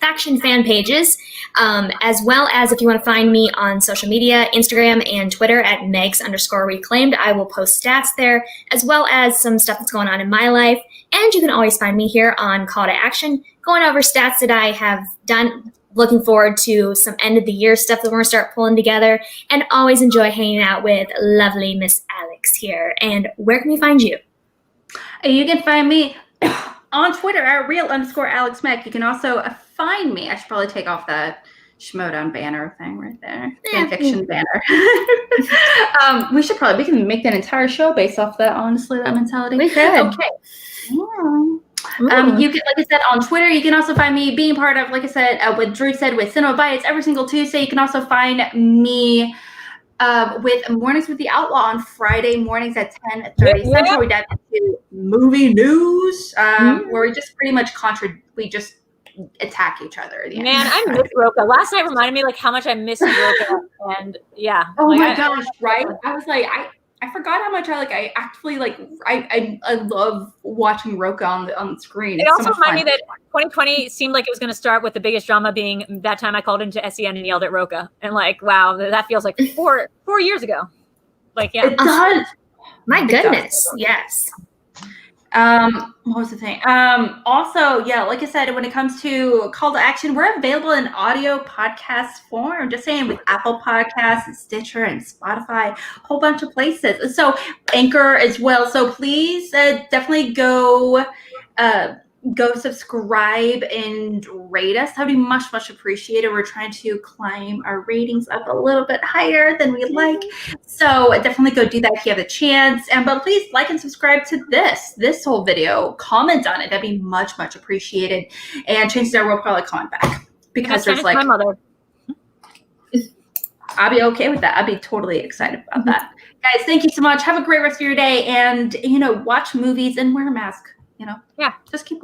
faction fan pages, as well as if you want to find me on social media, Instagram and Twitter at Megs_reclaimed. I will post stats there, as well as some stuff that's going on in my life. And you can always find me here on Call to Action, going over stats that I have done. Looking forward to some end of the year stuff that we're going to start pulling together, and always enjoy hanging out with lovely Miss Alex here. And where can we find you? You can find me on Twitter at real_Alex Mack. You can also find me. I should probably take off that Schmodown banner thing right there. Fanfiction banner. We can make that entire show based off that, honestly, that mentality. We could. Okay. Yeah. You can, like I said, on Twitter. You can also find me being part of, like I said, what Drew said with Cinema Bites every single Tuesday. You can also find me with Mornings with the Outlaw on Friday mornings at 10:30 Central. We dive into movie news, where we just pretty much attack each other. Man, I miss Roka. Last night reminded me like how much I missed Roka, and yeah. Oh my gosh, right? I was like, I forgot how much I actually I love watching Roka on the screen. It also reminded me that 2020 seemed like it was going to start with the biggest drama being that time I called into SEN and yelled at Roka, and like, wow, that feels like four years ago. Like, yeah, it does. My goodness, yes. What was the thing? Also, yeah, like I said, when it comes to Call to Action, we're available in audio podcast form. Just saying, with Apple Podcasts and Stitcher and Spotify, a whole bunch of places. So Anchor as well. So please definitely go subscribe and rate us. That would be much, much appreciated. We're trying to climb our ratings up a little bit higher than we like. So definitely go do that if you have the chance. But please like and subscribe to this whole video. Comment on it. That'd be much, much appreciated. And chances are we'll probably comment back. Because there's like... my mother. I'll be okay with that. I'd be totally excited about that. Guys, thank you so much. Have a great rest of your day. And, watch movies and wear a mask. Yeah. Just keep